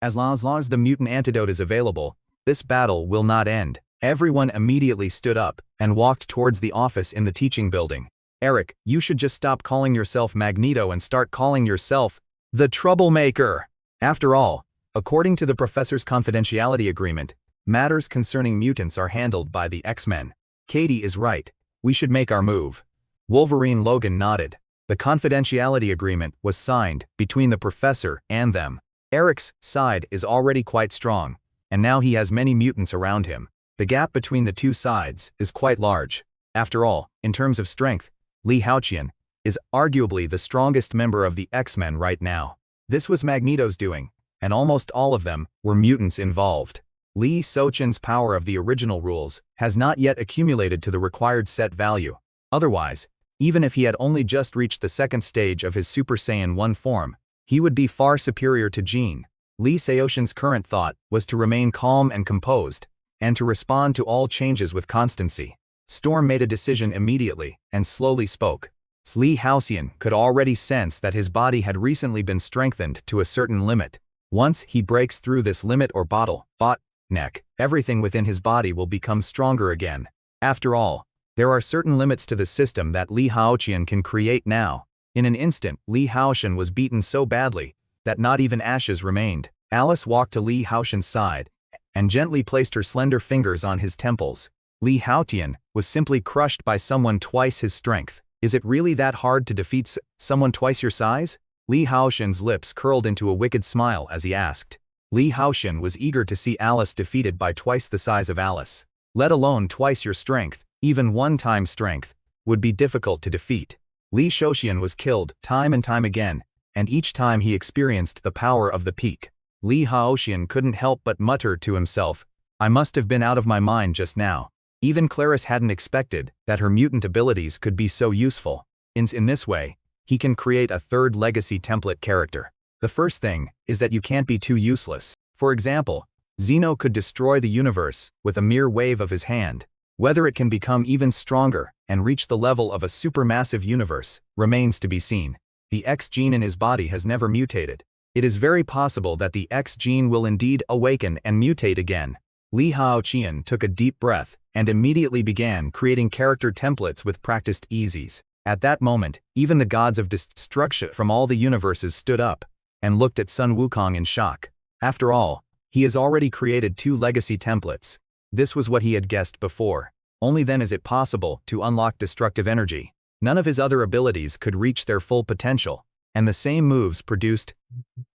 As long as the mutant antidote is available, this battle will not end. Everyone immediately stood up and walked towards the office in the teaching building. Eric, you should just stop calling yourself Magneto and start calling yourself the Troublemaker. After all, according to the professor's confidentiality agreement, matters concerning mutants are handled by the X-Men. Katie is right. We should make our move. Wolverine Logan nodded. The confidentiality agreement was signed between the professor and them. Eric's side is already quite strong, and now he has many mutants around him. The gap between the two sides is quite large. After all, in terms of strength, Haotian is arguably the strongest member of the X-Men right now. This was Magneto's doing, and almost all of them were mutants involved. Haotian's power of the original rules has not yet accumulated to the required set value. Otherwise, even if he had only just reached the second stage of his Super Saiyan 1 form, he would be far superior to Jean. Haotian's current thought was to remain calm and composed, and to respond to all changes with constancy. Storm made a decision immediately, and slowly spoke. Haotian could already sense that his body had recently been strengthened to a certain limit. Once he breaks through this limit or bottleneck, everything within his body will become stronger again. After all, there are certain limits to the system that Haotian can create now. In an instant, Haotian was beaten so badly that not even ashes remained. Alice walked to Haotian's side and gently placed her slender fingers on his temples. Haotian was simply crushed by someone twice his strength. Is it really that hard to defeat someone twice your size? Haotian's lips curled into a wicked smile as he asked. Haotian was eager to see Alice defeated by twice the size of Alice. Let alone twice your strength, even one-time strength, would be difficult to defeat. Haotian was killed time and time again, and each time he experienced the power of the peak. Haotian couldn't help but mutter to himself, I must have been out of my mind just now. Even Clarice hadn't expected that her mutant abilities could be so useful. In this way, he can create a third legacy template character. The first thing is that you can't be too useless. For example, Zeno could destroy the universe with a mere wave of his hand. Whether it can become even stronger and reach the level of a supermassive universe remains to be seen. The X gene in his body has never mutated. It is very possible that the X gene will indeed awaken and mutate again. Haotian took a deep breath and immediately began creating character templates with practiced eases. At that moment, even the gods of destruction from all the universes stood up and looked at Sun Wukong in shock. After all, he has already created 2 legacy templates. This was what he had guessed before. Only then is it possible to unlock destructive energy. None of his other abilities could reach their full potential, and the same moves produced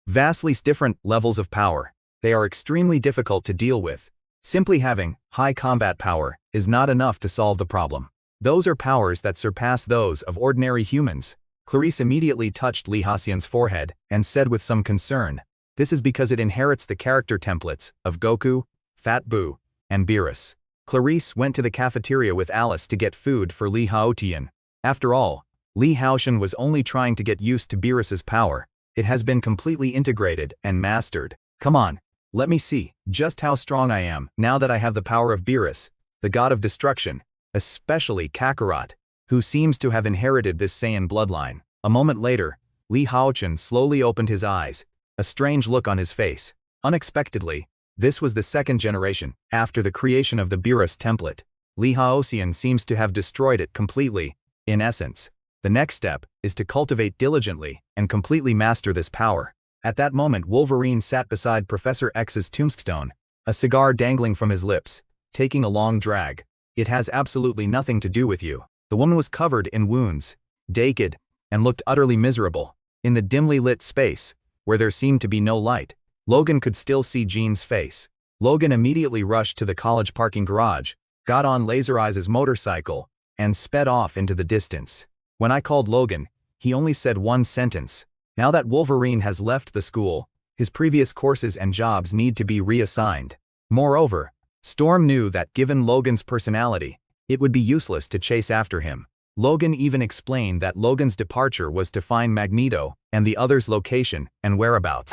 vastly different levels of power. They are extremely difficult to deal with. Simply having high combat power is not enough to solve the problem. Those are powers that surpass those of ordinary humans. Clarice immediately touched Haotian's forehead and said with some concern, this is because it inherits the character templates of Goku, Fat Boo, and Beerus. Clarice went to the cafeteria with Alice to get food for Haotian. After all, Haotian was only trying to get used to Beerus's power. It has been completely integrated and mastered. Come on, let me see just how strong I am now that I have the power of Beerus, the god of destruction, especially Kakarot, who seems to have inherited this Saiyan bloodline. A moment later, Haotian slowly opened his eyes, a strange look on his face. Unexpectedly, this was the second generation after the creation of the Beerus template. Haotian seems to have destroyed it completely. In essence, the next step is to cultivate diligently and completely master this power. At that moment, Wolverine sat beside Professor X's tombstone, a cigar dangling from his lips, taking a long drag. It has absolutely nothing to do with you. The woman was covered in wounds, naked, and looked utterly miserable. In the dimly lit space, where there seemed to be no light, Logan could still see Jean's face. Logan immediately rushed to the college parking garage, got on Laser Eyes' motorcycle, and sped off into the distance. When I called Logan, he only said one sentence. Now that Wolverine has left the school, his previous courses and jobs need to be reassigned. Moreover, Storm knew that given Logan's personality, it would be useless to chase after him. Logan even explained that Logan's departure was to find Magneto and the other's location and whereabouts.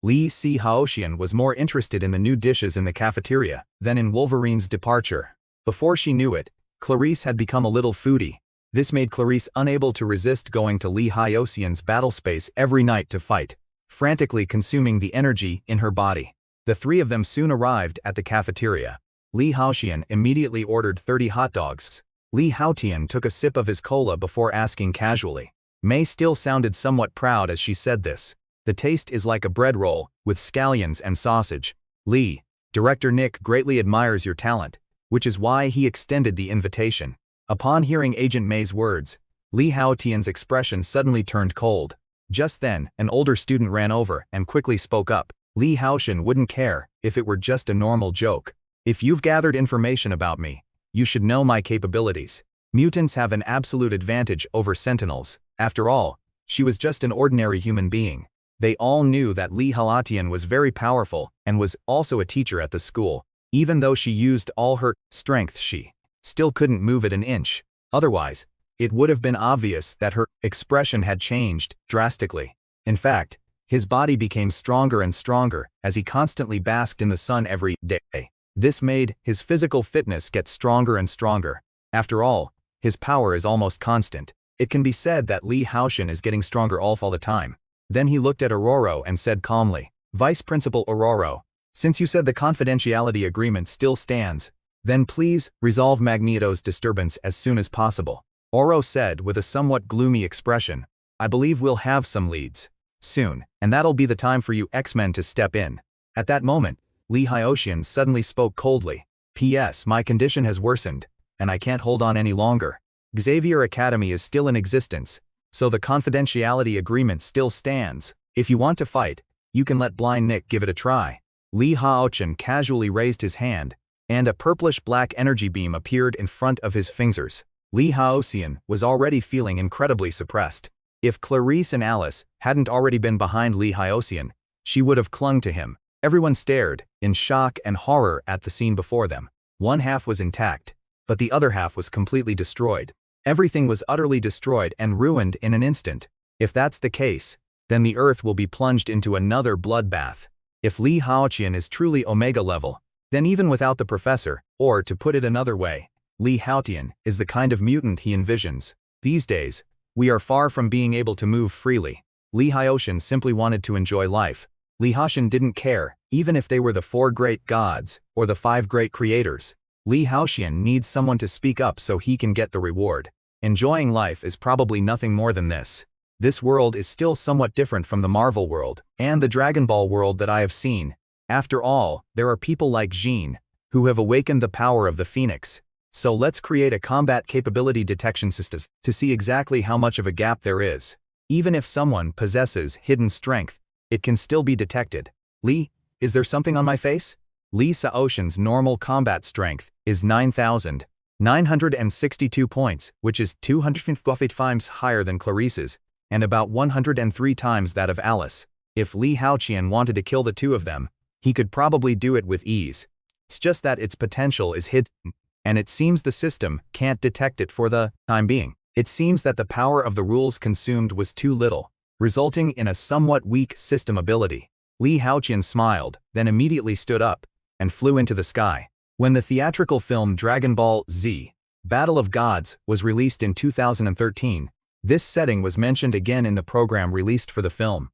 Haotian was more interested in the new dishes in the cafeteria than in Wolverine's departure. Before she knew it, Clarice had become a little foodie. This made Clarice unable to resist going to Haotian's battle space every night to fight. frantically consuming the energy in her body. The three of them soon arrived at the cafeteria. Li Haotian immediately ordered 30 hot dogs. Li Haotian took a sip of his cola before asking casually. Mei still sounded somewhat proud as she said this. The taste is like a bread roll, with scallions and sausage. Li, Director Nick greatly admires your talent, which is why he extended the invitation. Upon hearing Agent Mei's words, Li Haotian's expression suddenly turned cold. Just then, an older student ran over and quickly spoke up. Li Haotian wouldn't care if it were just a normal joke. If you've gathered information about me, you should know my capabilities. Mutants have an absolute advantage over Sentinels. After all, she was just an ordinary human being. They all knew that Li Haotian was very powerful and was also a teacher at the school. Even though she used all her strength, she still couldn't move it an inch. Otherwise, it would have been obvious that her expression had changed drastically. In fact, his body became stronger and stronger as he constantly basked in the sun every day. This made his physical fitness get stronger and stronger. After all, his power is almost constant. It can be said that Li Haotian is getting stronger all the time. Then he looked at Aurora and said calmly, Vice Principal Aurora, since you said the confidentiality agreement still stands, then please resolve Magneto's disturbance as soon as possible. Aurora said with a somewhat gloomy expression, I believe we'll have some leads soon, and that'll be the time for you X-Men to step in. At that moment, Li Haotian suddenly spoke coldly. P.S. My condition has worsened, and I can't hold on any longer. Xavier Academy is still in existence, so the confidentiality agreement still stands. If you want to fight, you can let Blind Nick give it a try. Li Haotian casually raised his hand, and a purplish-black energy beam appeared in front of his fingers. Li Haotian was already feeling incredibly suppressed. If Clarice and Alice hadn't already been behind Li Haotian, she would have clung to him. Everyone stared, in shock and horror at the scene before them. One half was intact, but the other half was completely destroyed. Everything was utterly destroyed and ruined in an instant. If that's the case, then the Earth will be plunged into another bloodbath. If Li Haotian is truly Omega level, then even without the professor, or to put it another way, Li Haotian is the kind of mutant he envisions. These days, we are far from being able to move freely. Li Haotian simply wanted to enjoy life. Li Haotian didn't care, even if they were the 4 great gods, or the 5 great creators. Li Haotian needs someone to speak up so he can get the reward. Enjoying life is probably nothing more than this. This world is still somewhat different from the Marvel world, and the Dragon Ball world that I have seen. After all, there are people like Jean, who have awakened the power of the Phoenix. So let's create a combat capability detection system to see exactly how much of a gap there is. Even if someone possesses hidden strength, it can still be detected. Li, is there something on my face? Li Haotian's normal combat strength is 9,962 points, which is 250 times higher than Clarice's, and about 103 times that of Alice. If Li Haotian wanted to kill the two of them, he could probably do it with ease. It's just that its potential is hidden, and it seems the system can't detect it for the time being. It seems that the power of the rules consumed was too little, resulting in a somewhat weak system ability. Li Haotian smiled, then immediately stood up, and flew into the sky. When the theatrical film Dragon Ball Z, Battle of Gods, was released in 2013, this setting was mentioned again in the program released for the film.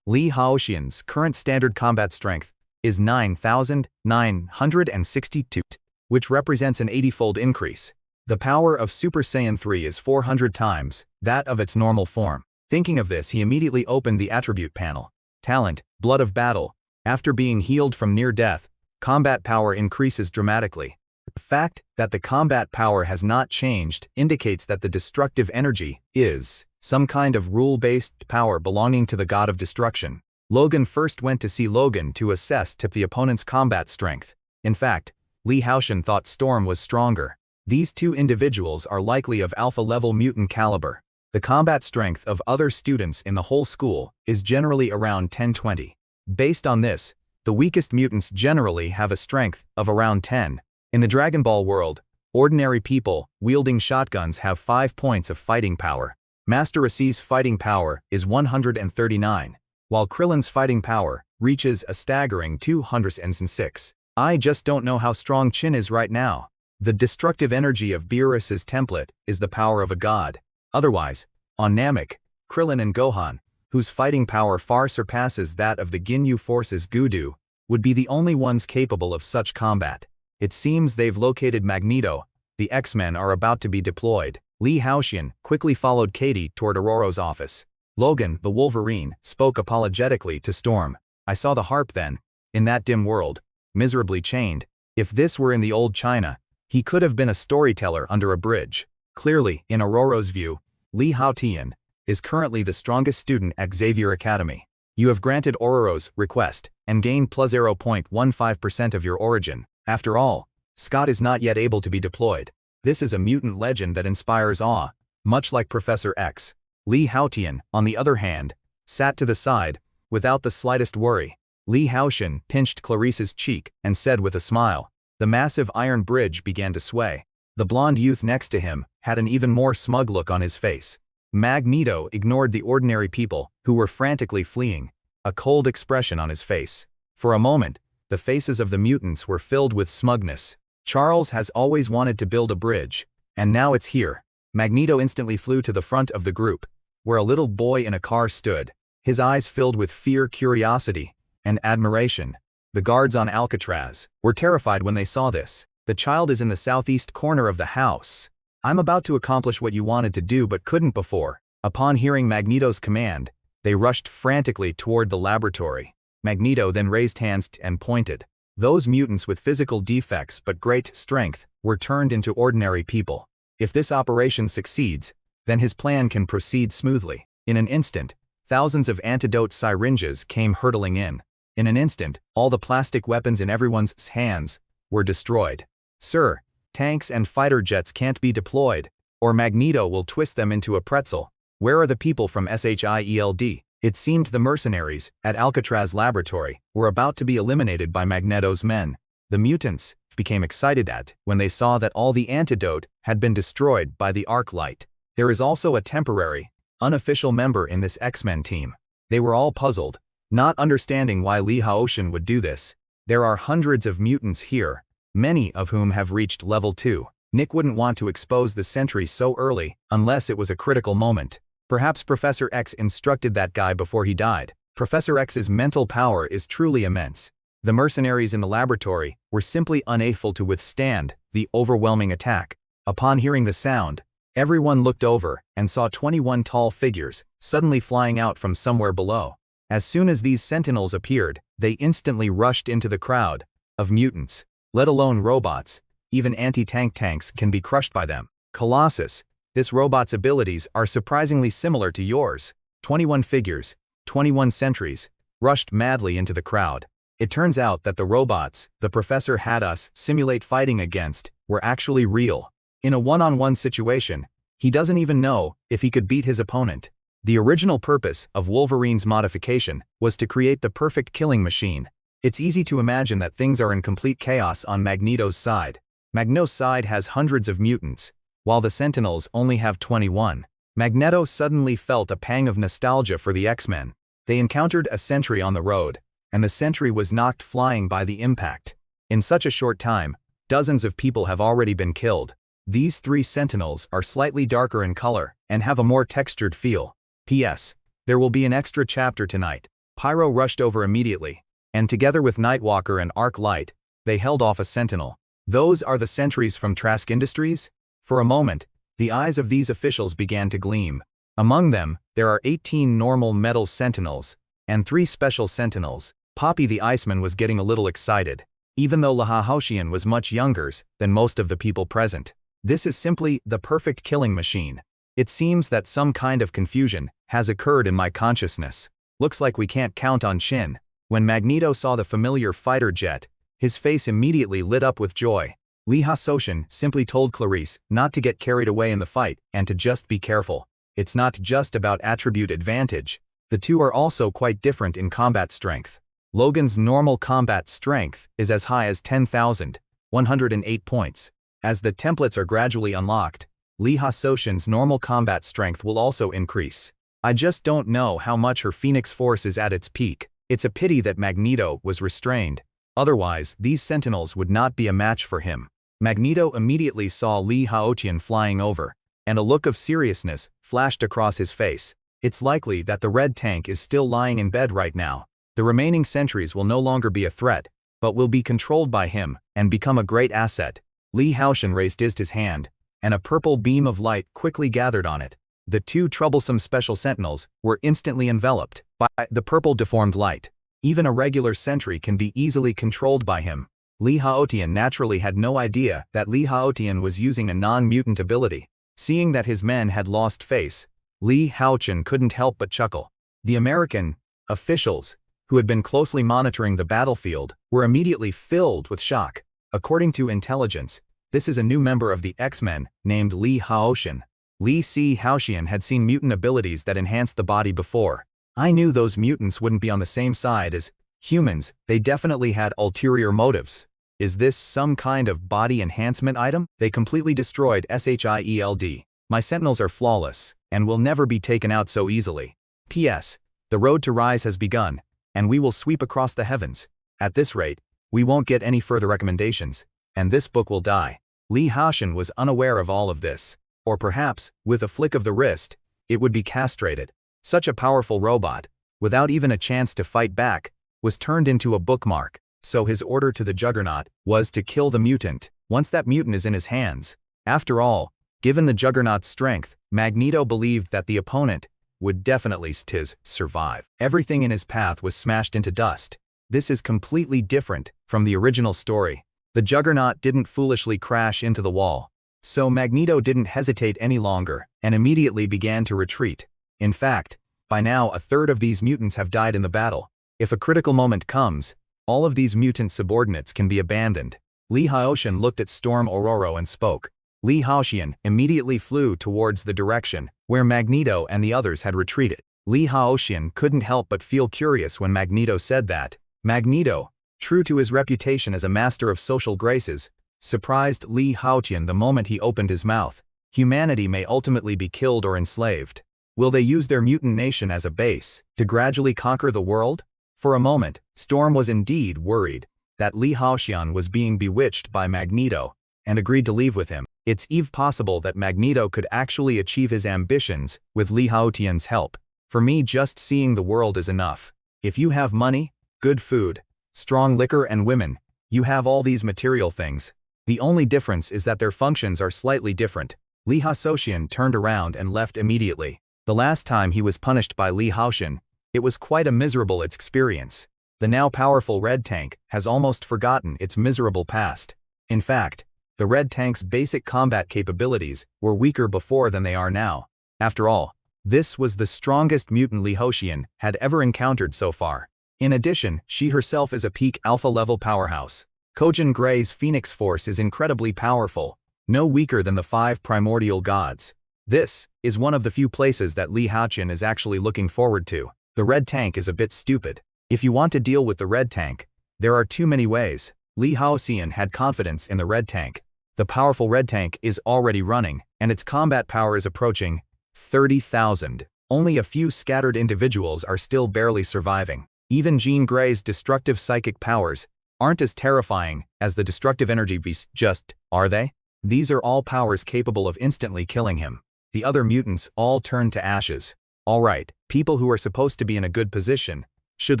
Li Haotian's current standard combat strength is 9,962, which represents an 80-fold increase. The power of Super Saiyan 3 is 400 times that of its normal form. Thinking of this, he immediately opened the attribute panel. Talent, Blood of Battle. After being healed from near death, combat power increases dramatically. The fact that the combat power has not changed indicates that the destructive energy is some kind of rule-based power belonging to the god of destruction. Logan first went to see Logan to assess the opponent's combat strength. In fact, Li Haotian thought Storm was stronger. These two individuals are likely of alpha-level mutant caliber. The combat strength of other students in the whole school is generally around 10-20. Based on this, the weakest mutants generally have a strength of around 10. In the Dragon Ball world, ordinary people wielding shotguns have 5 points of fighting power. Master Racie's fighting power is 139, while Krillin's fighting power reaches a staggering 206. I just don't know how strong Chin is right now. The destructive energy of Beerus's template is the power of a god. Otherwise, on Namek, Krillin and Gohan, whose fighting power far surpasses that of the Ginyu Force's Gudu, would be the only ones capable of such combat. It seems they've located Magneto. The X-Men are about to be deployed. Lee Haotian quickly followed Katie toward Aurora's office. Logan, the Wolverine, spoke apologetically to Storm. I saw the harp then, in that dim world, miserably chained. If this were in the old China, he could have been a storyteller under a bridge. Clearly, in Aurora's view, Lee Haotian is currently the strongest student at Xavier Academy. You have granted Aurora's request and gained plus 0.15% of your origin. After all, Scott is not yet able to be deployed. This is a mutant legend that inspires awe, much like Professor X. Lee Haotian, on the other hand, sat to the side, without the slightest worry. Lee Haotian pinched Clarice's cheek and said with a smile. The massive iron bridge began to sway. The blonde youth next to him had an even more smug look on his face. Magneto ignored the ordinary people who were frantically fleeing, a cold expression on his face. For a moment, the faces of the mutants were filled with smugness. Charles has always wanted to build a bridge, and now it's here. Magneto instantly flew to the front of the group, where a little boy in a car stood, his eyes filled with fear, curiosity, and admiration. The guards on Alcatraz were terrified when they saw this. The child is in the southeast corner of the house. I'm about to accomplish what you wanted to do but couldn't before. Upon hearing Magneto's command, they rushed frantically toward the laboratory. Magneto then raised hands and pointed. Those mutants with physical defects but great strength were turned into ordinary people. If this operation succeeds, then his plan can proceed smoothly. In an instant, thousands of antidote syringes came hurtling in. In an instant, all the plastic weapons in everyone's hands were destroyed. Sir, tanks and fighter jets can't be deployed, or Magneto will twist them into a pretzel. Where are the people from SHIELD? It seemed the mercenaries at Alcatraz Laboratory were about to be eliminated by Magneto's men. The mutants became excited when they saw that all the antidote had been destroyed by the arc light. There is also a temporary, unofficial member in this X-Men team. They were all puzzled, not understanding why Lee Haotian would do this. There are hundreds of mutants here, many of whom have reached level 2. Nick wouldn't want to expose the sentry so early unless it was a critical moment. Perhaps Professor X instructed that guy before he died. Professor X's mental power is truly immense. The mercenaries in the laboratory were simply unable to withstand the overwhelming attack. Upon hearing the sound, everyone looked over and saw 21 tall figures suddenly flying out from somewhere below. As soon as these sentinels appeared, they instantly rushed into the crowd of mutants. Let alone robots, even anti-tank tanks can be crushed by them. Colossus, this robot's abilities are surprisingly similar to yours. 21 figures, 21 sentries, rushed madly into the crowd. It turns out that the robots the professor had us simulate fighting against were actually real. In a one-on-one situation, he doesn't even know if he could beat his opponent. The original purpose of Wolverine's modification was to create the perfect killing machine. It's easy to imagine that things are in complete chaos on Magneto's side. Magneto's side has hundreds of mutants, while the Sentinels only have 21. Magneto suddenly felt a pang of nostalgia for the X-Men. They encountered a sentry on the road, and the sentry was knocked flying by the impact. In such a short time, dozens of people have already been killed. These 3 Sentinels are slightly darker in color and have a more textured feel. P.S. There will be an extra chapter tonight. Pyro rushed over immediately, and together with Nightwalker and Arc Light, they held off a Sentinel. Those are the sentries from Trask Industries? For a moment, the eyes of these officials began to gleam. Among them, there are 18 normal metal Sentinels, and 3 special Sentinels. Poppy the Iceman was getting a little excited, even though Lee Haotian was much younger than most of the people present. This is simply the perfect killing machine. It seems that some kind of confusion has occurred in my consciousness. Looks like we can't count on Shin. When Magneto saw the familiar fighter jet, his face immediately lit up with joy. Lee Haotian simply told Clarice not to get carried away in the fight and to just be careful. It's not just about attribute advantage. The two are also quite different in combat strength. Logan's normal combat strength is as high as 10,108 points. As the templates are gradually unlocked, Lee Haotian's normal combat strength will also increase. I just don't know how much her Phoenix Force is at its peak. It's a pity that Magneto was restrained. Otherwise, these Sentinels would not be a match for him. Magneto immediately saw Lee Haotian flying over, and a look of seriousness flashed across his face. It's likely that the red tank is still lying in bed right now. The remaining sentries will no longer be a threat, but will be controlled by him and become a great asset. Li Haotian raised his hand, and a purple beam of light quickly gathered on it. The two troublesome special sentinels were instantly enveloped by the purple deformed light. Even a regular sentry can be easily controlled by him. Li Haotian naturally had no idea that Li Haotian was using a non-mutant ability. Seeing that his men had lost face, Li Haotian couldn't help but chuckle. The American officials, who had been closely monitoring the battlefield, were immediately filled with shock. According to intelligence, this is a new member of the X-Men named Li Haotian. Li Haotian had seen mutant abilities that enhanced the body before. I knew those mutants wouldn't be on the same side as humans, they definitely had ulterior motives. Is this some kind of body enhancement item? They completely destroyed Shield. My sentinels are flawless, and will never be taken out so easily. P.S. The road to rise has begun, and we will sweep across the heavens. At this rate, we won't get any further recommendations, and this book will die. Li Haotian was unaware of all of this, or perhaps, with a flick of the wrist, it would be castrated. Such a powerful robot, without even a chance to fight back, was turned into a bookmark. So his order to the Juggernaut was to kill the mutant, once that mutant is in his hands. After all, given the Juggernaut's strength, Magneto believed that the opponent would definitely survive. Everything in his path was smashed into dust. This is completely different from the original story. The Juggernaut didn't foolishly crash into the wall. So Magneto didn't hesitate any longer, and immediately began to retreat. In fact, by now a third of these mutants have died in the battle. If a critical moment comes, all of these mutant subordinates can be abandoned. Li Haotian looked at Storm Ororo and spoke. Li Haotian immediately flew towards the direction where Magneto and the others had retreated. Li Haotian couldn't help but feel curious when Magneto said that. Magneto, true to his reputation as a master of social graces, surprised Li Haotian the moment he opened his mouth. Humanity may ultimately be killed or enslaved. Will they use their mutant nation as a base to gradually conquer the world? For a moment, Storm was indeed worried that Li Haotian was being bewitched by Magneto, and agreed to leave with him. It's even possible that Magneto could actually achieve his ambitions with Li Haotian's help. For me, just seeing the world is enough. If you have money, good food, strong liquor and women, you have all these material things. The only difference is that their functions are slightly different. Li Haotian turned around and left immediately. The last time he was punished by Li Haotian, it was quite a miserable experience. The now powerful Red Tank has almost forgotten its miserable past. In fact, the Red Tank's basic combat capabilities were weaker before than they are now. After all, this was the strongest mutant Li Haotian had ever encountered so far. In addition, she herself is a peak alpha-level powerhouse. Kojin Gray's Phoenix Force is incredibly powerful, no weaker than the 5 primordial gods. This is one of the few places that Li Haotian is actually looking forward to. The Red Tank is a bit stupid. If you want to deal with the Red Tank, there are too many ways. Li Haotian had confidence in the Red Tank. The powerful Red Tank is already running, and its combat power is approaching 30,000. Only a few scattered individuals are still barely surviving. Even Jean Grey's destructive psychic powers aren't as terrifying as the destructive energy beasts, just, are they? These are all powers capable of instantly killing him. The other mutants all turn to ashes. Alright, people who are supposed to be in a good position should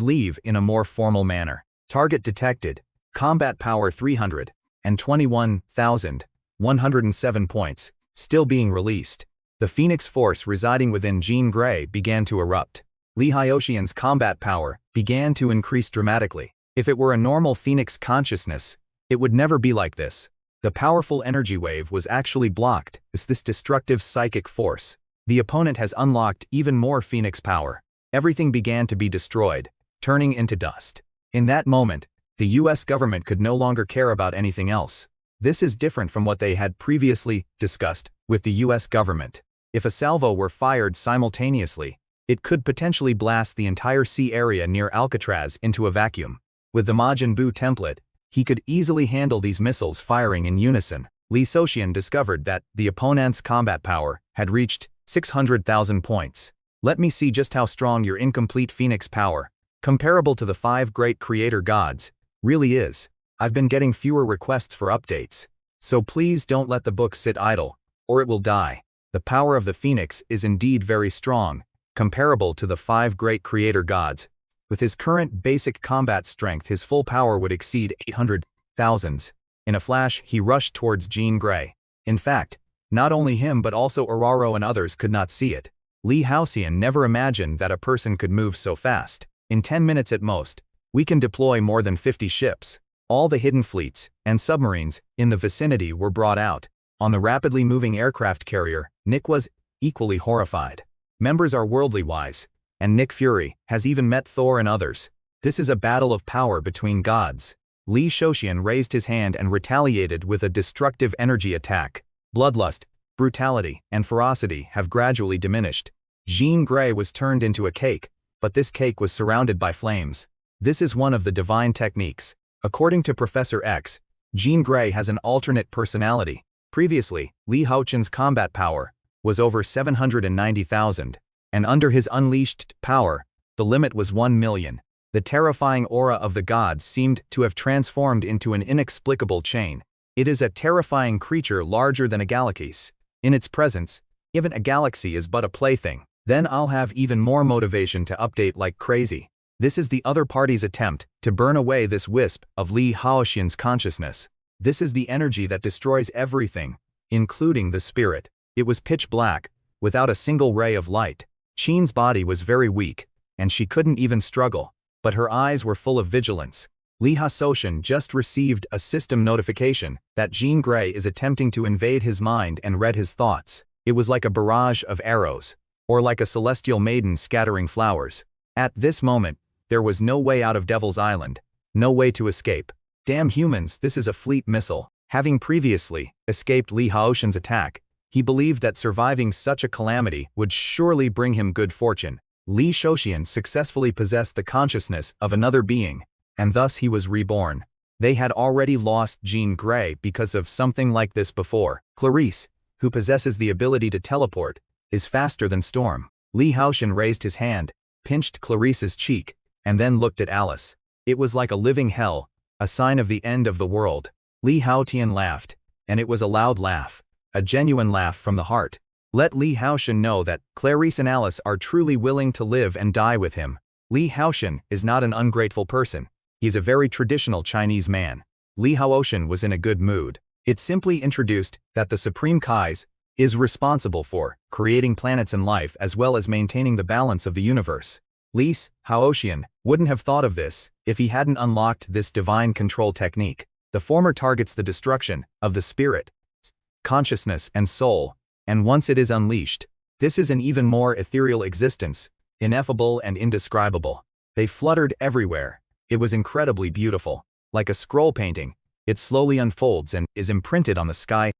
leave in a more formal manner. Target detected. Combat power 321,107 points, still being released. The Phoenix Force residing within Jean Grey began to erupt. Li Haotian's combat power began to increase dramatically. If it were a normal Phoenix consciousness, it would never be like this. The powerful energy wave was actually blocked as this destructive psychic force. The opponent has unlocked even more Phoenix power. Everything began to be destroyed, turning into dust. In that moment, the US government could no longer care about anything else. This is different from what they had previously discussed with the US government. If a salvo were fired simultaneously, it could potentially blast the entire sea area near Alcatraz into a vacuum. With the Majin Buu template, he could easily handle these missiles firing in unison. Li Haotian discovered that the opponent's combat power had reached 600,000 points. Let me see just how strong your incomplete Phoenix power, comparable to the 5 great creator gods, really is. I've been getting fewer requests for updates. So please don't let the book sit idle, or it will die. The power of the Phoenix is indeed very strong, comparable to the 5 great creator gods. With his current basic combat strength, his full power would exceed 800,000. In a flash, he rushed towards Jean Grey. In fact, not only him but also Araro and others could not see it. Li Haotian never imagined that a person could move so fast. In 10 minutes at most, we can deploy more than 50 ships. All the hidden fleets and submarines in the vicinity were brought out. On the rapidly moving aircraft carrier, Nick was equally horrified. Members are worldly wise, and Nick Fury has even met Thor and others. This is a battle of power between gods. Li Haotian raised his hand and retaliated with a destructive energy attack. Bloodlust, brutality, and ferocity have gradually diminished. Jean Grey was turned into a cake, but this cake was surrounded by flames. This is one of the divine techniques. According to Professor X, Jean Grey has an alternate personality. Previously, Li Haotian's combat power was over 790,000, and under his unleashed power, the limit was 1 million. The terrifying aura of the gods seemed to have transformed into an inexplicable chain. It is a terrifying creature larger than a galaxy. In its presence, even a galaxy is but a plaything. Then I'll have even more motivation to update like crazy. This is the other party's attempt to burn away this wisp of Li Haotian's consciousness. This is the energy that destroys everything, including the spirit. It was pitch black, without a single ray of light. Qin's body was very weak, and she couldn't even struggle, but her eyes were full of vigilance. Li Haotian just received a system notification that Jean Grey is attempting to invade his mind and read his thoughts. It was like a barrage of arrows, or like a celestial maiden scattering flowers. At this moment, there was no way out of Devil's Island, no way to escape. Damn humans, this is a fleet missile. Having previously escaped Li Haotian's attack, he believed that surviving such a calamity would surely bring him good fortune. Li Haotian successfully possessed the consciousness of another being, and thus he was reborn. They had already lost Jean Grey because of something like this before. Clarice, who possesses the ability to teleport, is faster than Storm. Li Haotian raised his hand, pinched Clarice's cheek, and then looked at Alice. It was like a living hell, a sign of the end of the world. Li Haotian laughed, and it was a loud laugh, a genuine laugh from the heart. Let Li Haotian know that Clarice and Alice are truly willing to live and die with him. Li Haotian is not an ungrateful person. He's a very traditional Chinese man. Li Haotian was in a good mood. It simply introduced that the Supreme Kais is responsible for creating planets and life as well as maintaining the balance of the universe. Li Haotian wouldn't have thought of this if he hadn't unlocked this divine control technique. The former targets the destruction of the spirit, consciousness, and soul, and once it is unleashed, this is an even more ethereal existence, ineffable and indescribable. They fluttered everywhere. It was incredibly beautiful. Like a scroll painting, it slowly unfolds and is imprinted on the sky.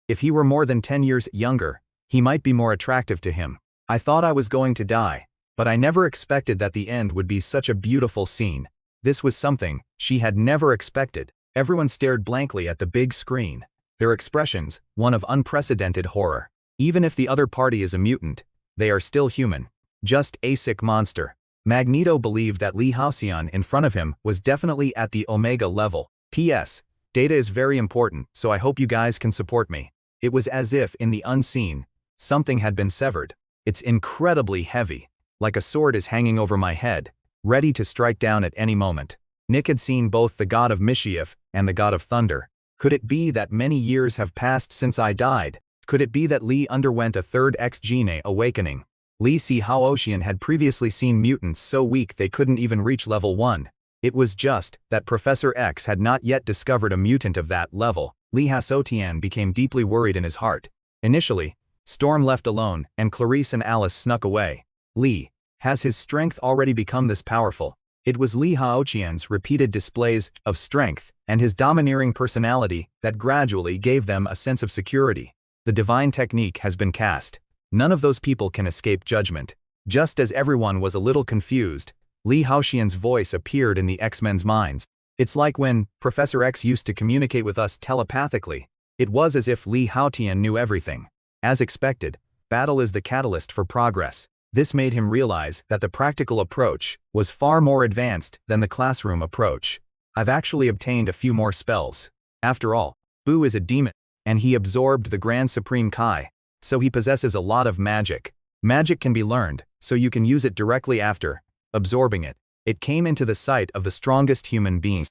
If he were more than 10 years younger, he might be more attractive to him. I thought I was going to die, but I never expected that the end would be such a beautiful scene. This was something she had never expected. Everyone stared blankly at the big screen, their expressions one of unprecedented horror. Even if the other party is a mutant, they are still human. Just a sick monster. Magneto believed that Li Haotian in front of him was definitely at the Omega level. P.S. Data is very important, so I hope you guys can support me. It was as if, in the unseen, something had been severed. It's incredibly heavy, like a sword is hanging over my head, ready to strike down at any moment. Nick had seen both the god of mischief and the god of thunder. Could it be that many years have passed since I died? Could it be that Li underwent a third X-Gene awakening? Li Haotian had previously seen mutants so weak they couldn't even reach level 1. It was just that Professor X had not yet discovered a mutant of that level. Li Haotian became deeply worried in his heart. Initially, Storm left alone and Clarice and Alice snuck away. Li, has his strength already become this powerful? It was Li Haotian's repeated displays of strength and his domineering personality that gradually gave them a sense of security. The divine technique has been cast. None of those people can escape judgment. Just as everyone was a little confused, Li Haotian's voice appeared in the X-Men's minds. It's like when Professor X used to communicate with us telepathically. It was as if Li Haotian knew everything. As expected, battle is the catalyst for progress. This made him realize that the practical approach was far more advanced than the classroom approach. I've actually obtained a few more spells. After all, Boo is a demon, and he absorbed the Grand Supreme Kai, so he possesses a lot of magic. Magic can be learned, so you can use it directly after absorbing it. It came into the sight of the strongest human beings.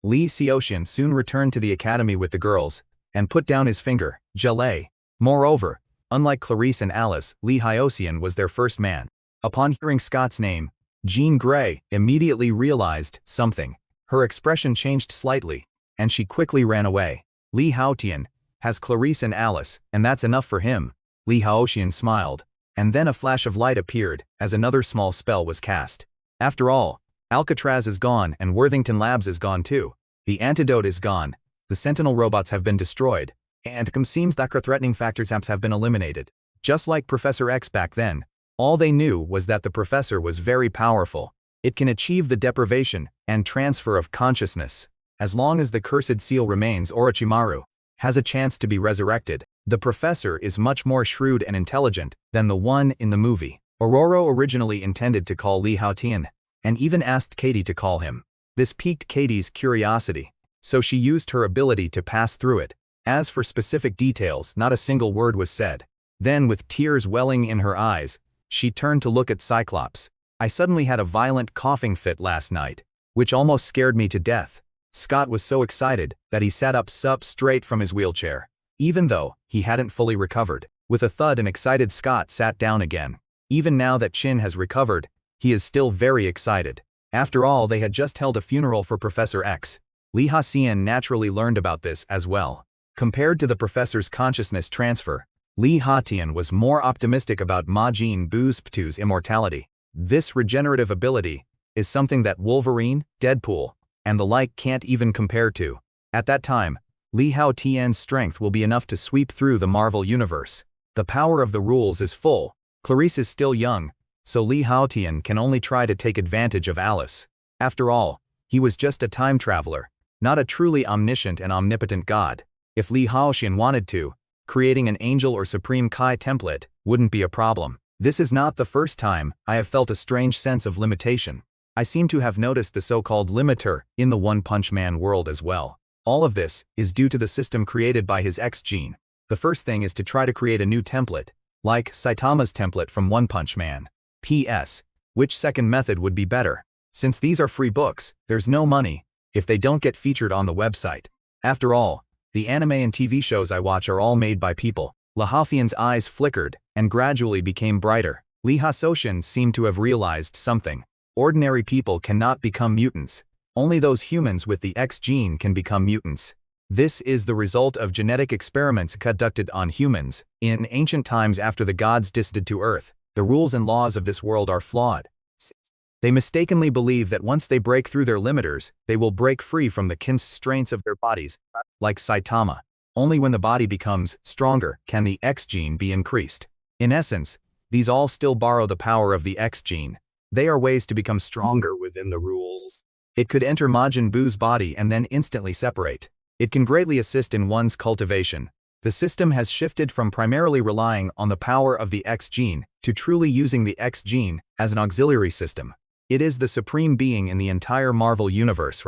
Lee Haotian soon returned to the academy with the girls, and put down his finger, gelée. Moreover, unlike Clarice and Alice, Lee Haotian was their first man. Upon hearing Scott's name, Jean Grey immediately realized something. Her expression changed slightly, and she quickly ran away. Lee Haotian has Clarice and Alice, and that's enough for him. Lee Haotian smiled, and then a flash of light appeared as another small spell was cast. After all, Alcatraz is gone and Worthington Labs is gone too. The antidote is gone, the Sentinel robots have been destroyed, and it seems that threatening factors have been eliminated. Just like Professor X back then, all they knew was that the professor was very powerful. It can achieve the deprivation and transfer of consciousness. As long as the cursed seal remains, Orochimaru has a chance to be resurrected. The professor is much more shrewd and intelligent than the one in the movie. Aurora originally intended to call Lee Haotian, and even asked Katie to call him. This piqued Katie's curiosity, so she used her ability to pass through it. As for specific details, not a single word was said. Then, with tears welling in her eyes, she turned to look at Cyclops. I suddenly had a violent coughing fit last night, which almost scared me to death. Scott was so excited that he sat up straight from his wheelchair, even though he hadn't fully recovered. With a thud, an excited Scott sat down again. Even now that Chin has recovered, he is still very excited. After all, they had just held a funeral for Professor X. Lee Haotian naturally learned about this as well. Compared to the professor's consciousness transfer, Lee Haotian was more optimistic about Majin Buu's immortality. This regenerative ability is something that Wolverine, Deadpool, and the like can't even compare to. At that time, Lee Haotian's strength will be enough to sweep through the Marvel Universe. The power of the rules is full. Clarice is still young, so Lee Haotian can only try to take advantage of Alice. After all, he was just a time traveler, not a truly omniscient and omnipotent god. If Lee Haotian wanted to, creating an angel or supreme Kai template wouldn't be a problem. This is not the first time I have felt a strange sense of limitation. I seem to have noticed the so-called limiter in the One Punch Man world as well. All of this is due to the system created by his X gene. The first thing is to try to create a new template, like Saitama's template from One Punch Man. P.S. Which second method would be better? Since these are free books, there's no money if they don't get featured on the website. After all, the anime and TV shows I watch are all made by people. Lee Haotian's eyes flickered and gradually became brighter. Lee Haotian seemed to have realized something. Ordinary people cannot become mutants. Only those humans with the X gene can become mutants. This is the result of genetic experiments conducted on humans. In ancient times, after the gods descended to Earth, the rules and laws of this world are flawed. They mistakenly believe that once they break through their limiters, they will break free from the constraints of their bodies, like Saitama. Only when the body becomes stronger can the X gene be increased. In essence, these all still borrow the power of the X gene. They are ways to become stronger within the rules. It could enter Majin Buu's body and then instantly separate. It can greatly assist in one's cultivation. The system has shifted from primarily relying on the power of the X gene to truly using the X gene as an auxiliary system. It is the supreme being in the entire Marvel Universe.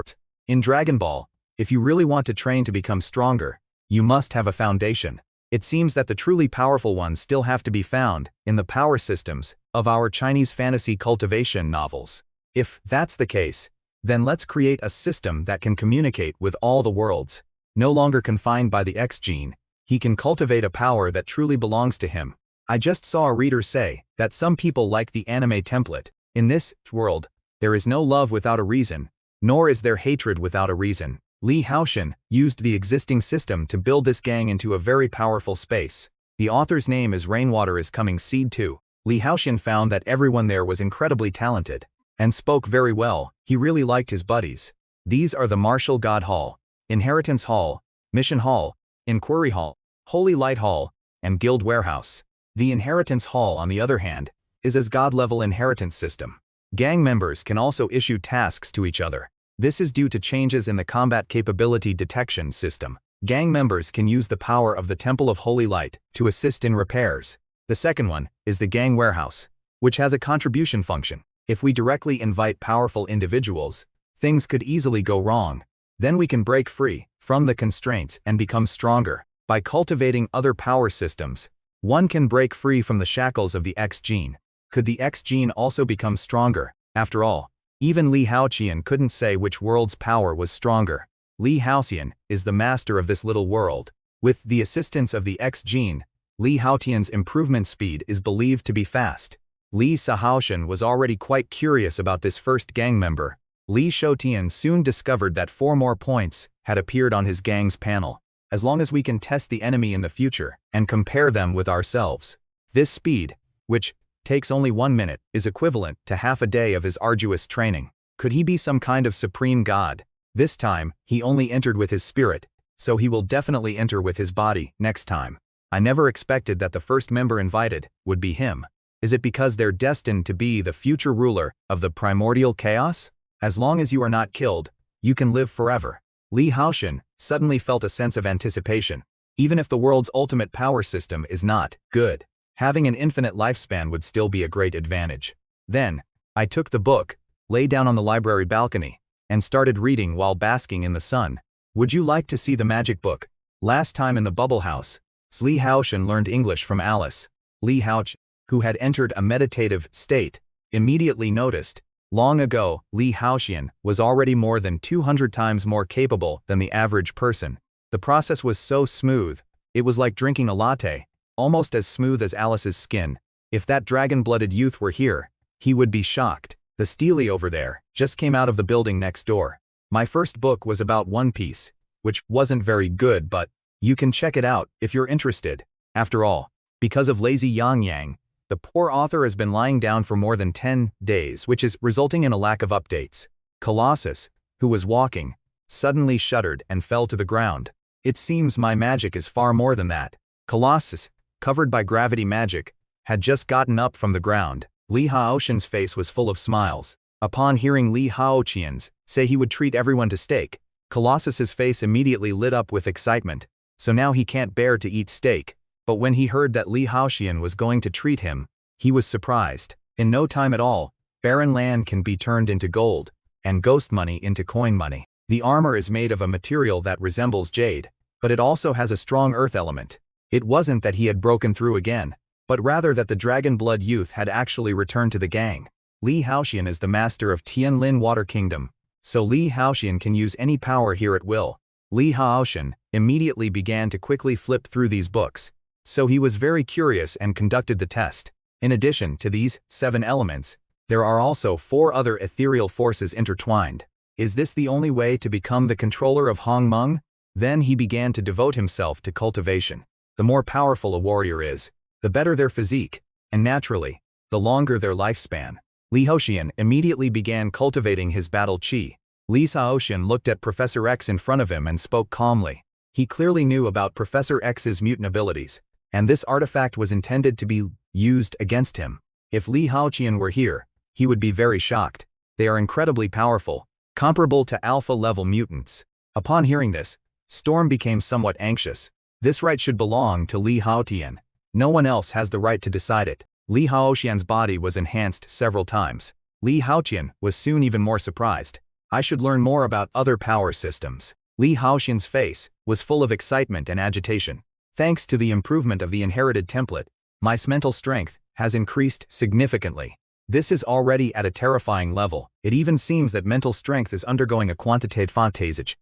In Dragon Ball, if you really want to train to become stronger, you must have a foundation. It seems that the truly powerful ones still have to be found in the power systems of our Chinese fantasy cultivation novels. If that's the case, then let's create a system that can communicate with all the worlds. No longer confined by the X gene, he can cultivate a power that truly belongs to him. I just saw a reader say that some people like the anime template. In this world, there is no love without a reason, nor is there hatred without a reason. Lee Haotian used the existing system to build this gang into a very powerful space. The author's name is Rainwater is Coming Seed 2. Lee Haotian found that everyone there was incredibly talented and spoke very well. He really liked his buddies. These are the Martial God Hall, Inheritance Hall, Mission Hall, Inquiry Hall, Holy Light Hall, and Guild Warehouse. The Inheritance Hall, on the other hand, is a God-level inheritance system. Gang members can also issue tasks to each other. This is due to changes in the combat capability detection system. Gang members can use the power of the Temple of Holy Light to assist in repairs. The second one is the Gang Warehouse, which has a contribution function. If we directly invite powerful individuals, things could easily go wrong. Then we can break free from the constraints and become stronger. By cultivating other power systems, One can break free from the shackles of the X gene. Could the X gene also become stronger? After all, even Li Haotian couldn't say which world's power was stronger. Li Haotian is the master of this little world. With the assistance of the X gene, Li Haotian's improvement speed is believed to be fast. Li Haotian was already quite curious about this first gang member. Li Haotian soon discovered that 4 more points had appeared on his gang's panel. As long as we can test the enemy in the future and compare them with ourselves. This speed, which takes only 1 minute, is equivalent to half a day of his arduous training. Could he be some kind of supreme god? This time, he only entered with his spirit, so he will definitely enter with his body next time. I never expected that the first member invited would be him. Is it because they're destined to be the future ruler of the primordial chaos? As long as you are not killed, you can live forever. Li Haotian suddenly felt a sense of anticipation. Even if the world's ultimate power system is not good, having an infinite lifespan would still be a great advantage. Then, I took the book, lay down on the library balcony, and started reading while basking in the sun. Would you like to see the magic book? Last time in the bubble house, Li Haotian learned English from Alice. Li Haotian, who had entered a meditative state, immediately noticed. Long ago, Li Haotian was already more than 200 times more capable than the average person. The process was so smooth, it was like drinking a latte, almost as smooth as Alice's skin. If that dragon-blooded youth were here, he would be shocked. The Steely over there just came out of the building next door. My first book was about One Piece, which wasn't very good, but you can check it out if you're interested. After all, because of lazy Yang Yang, the poor author has been lying down for more than 10 days, which is resulting in a lack of updates. Colossus, who was walking, suddenly shuddered and fell to the ground. It seems my magic is far more than that. Colossus, covered by gravity magic, had just gotten up from the ground. Li Haotian's face was full of smiles. Upon hearing Li Haotian say he would treat everyone to steak, Colossus's face immediately lit up with excitement. So now he can't bear to eat steak. But when he heard that Li Haotian was going to treat him, he was surprised. In no time at all, barren land can be turned into gold, and ghost money into coin money. The armor is made of a material that resembles jade, but it also has a strong earth element. It wasn't that he had broken through again, but rather that the dragon blood youth had actually returned to the gang. Li Haotian is the master of Tianlin Water Kingdom, so Li Haotian can use any power here at will. Li Haotian immediately began to quickly flip through these books. So he was very curious and conducted the test. In addition to these 7 elements, there are also 4 other ethereal forces intertwined. Is this the only way to become the controller of Hong Meng? Then he began to devote himself to cultivation. The more powerful a warrior is, the better their physique, and naturally, the longer their lifespan. Li Haotian immediately began cultivating his battle chi. Li Haotian looked at Professor X in front of him and spoke calmly. He clearly knew about Professor X's mutant abilities, and this artifact was intended to be used against him. If Li Haotian were here, he would be very shocked. They are incredibly powerful, comparable to alpha-level mutants. Upon hearing this, Storm became somewhat anxious. This right should belong to Li Haotian. No one else has the right to decide it. Li Haotian's body was enhanced several times. Li Haotian was soon even more surprised. I should learn more about other power systems. Li Haotian's face was full of excitement and agitation. Thanks to the improvement of the inherited template, my mental strength has increased significantly. This is already at a terrifying level. It even seems that mental strength is undergoing a quantitative phase.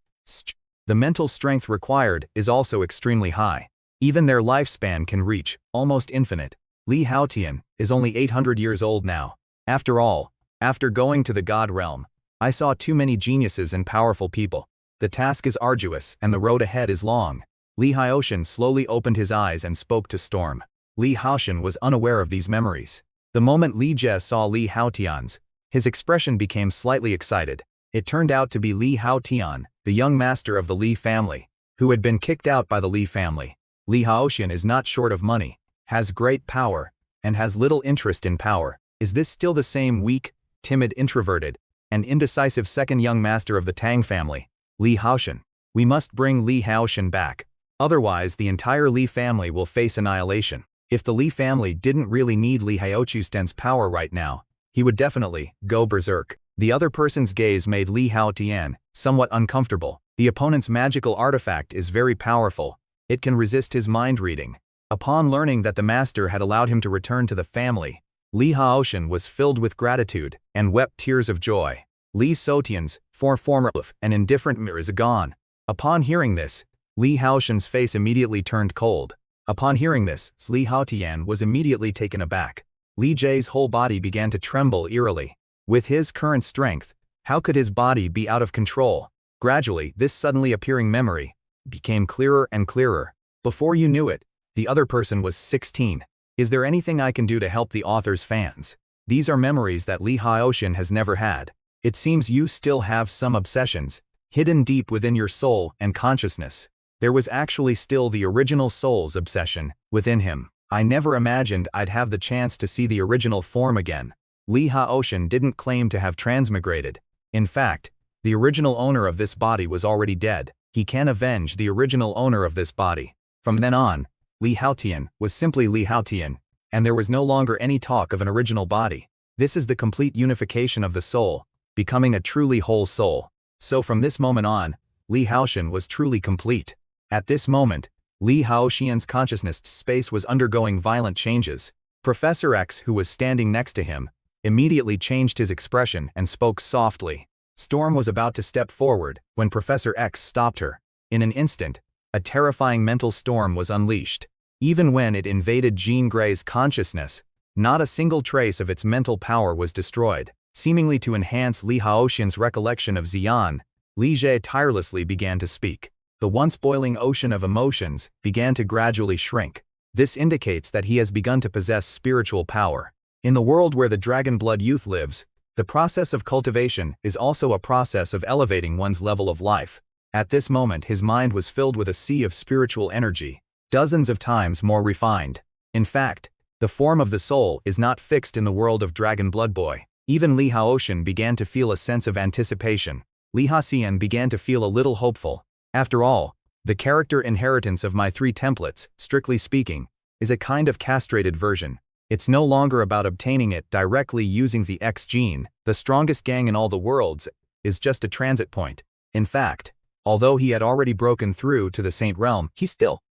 The mental strength required is also extremely high. Even their lifespan can reach almost infinite. Li Haotian is only 800 years old now. After all, after going to the God realm, I saw too many geniuses and powerful people. The task is arduous and the road ahead is long. Li Haotian slowly opened his eyes and spoke to Storm. Li Haotian was unaware of these memories. The moment Li Jie saw Li Haotian's, his expression became slightly excited. It turned out to be Li Haotian, the young master of the Li family, who had been kicked out by the Li family. Li Haotian is not short of money, has great power, and has little interest in power. Is this still the same weak, timid, introverted, and indecisive second young master of the Tang family, Li Haotian? We must bring Li Haotian back. Otherwise, the entire Li family will face annihilation. If the Li family didn't really need Li Haotian's power right now, he would definitely go berserk. The other person's gaze made Li Haotian somewhat uncomfortable. The opponent's magical artifact is very powerful. It can resist his mind reading. Upon learning that the master had allowed him to return to the family, Li Haotian was filled with gratitude and wept tears of joy. Li Sotian's former and indifferent mirror is gone. Upon hearing this, Li Haotian's face immediately turned cold. Upon hearing this, Li Haotian was immediately taken aback. Li Jie's whole body began to tremble eerily. With his current strength, how could his body be out of control? Gradually, this suddenly appearing memory became clearer and clearer. Before you knew it, the other person was 16. Is there anything I can do to help the author's fans? These are memories that Li Haotian has never had. It seems you still have some obsessions, hidden deep within your soul and consciousness. There was actually still the original soul's obsession within him. I never imagined I'd have the chance to see the original form again. Li Haotian didn't claim to have transmigrated. In fact, the original owner of this body was already dead. He can avenge the original owner of this body. From then on, Li Haotian was simply Li Haotian, and there was no longer any talk of an original body. This is the complete unification of the soul, becoming a truly whole soul. So from this moment on, Li Haotian was truly complete. At this moment, Li Haotian's consciousness space was undergoing violent changes. Professor X, who was standing next to him, immediately changed his expression and spoke softly. Storm was about to step forward when Professor X stopped her. In an instant, a terrifying mental storm was unleashed. Even when it invaded Jean Grey's consciousness, not a single trace of its mental power was destroyed. Seemingly to enhance Li Haotian's recollection of Xian, Li Jie tirelessly began to speak. The once boiling ocean of emotions began to gradually shrink. This indicates that he has begun to possess spiritual power. In the world where the dragon blood youth lives, the process of cultivation is also a process of elevating one's level of life. At this moment his mind was filled with a sea of spiritual energy, dozens of times more refined. In fact, the form of the soul is not fixed in the world of Dragon Blood Boy. Even Li Haotian began to feel a sense of anticipation. Li Haotian began to feel a little hopeful. After all, the character inheritance of my 3 templates, strictly speaking, is a kind of castrated version. It's no longer about obtaining it directly using the X gene. The strongest gang in all the worlds is just a transit point. In fact, although he had already broken through to the Saint Realm, he still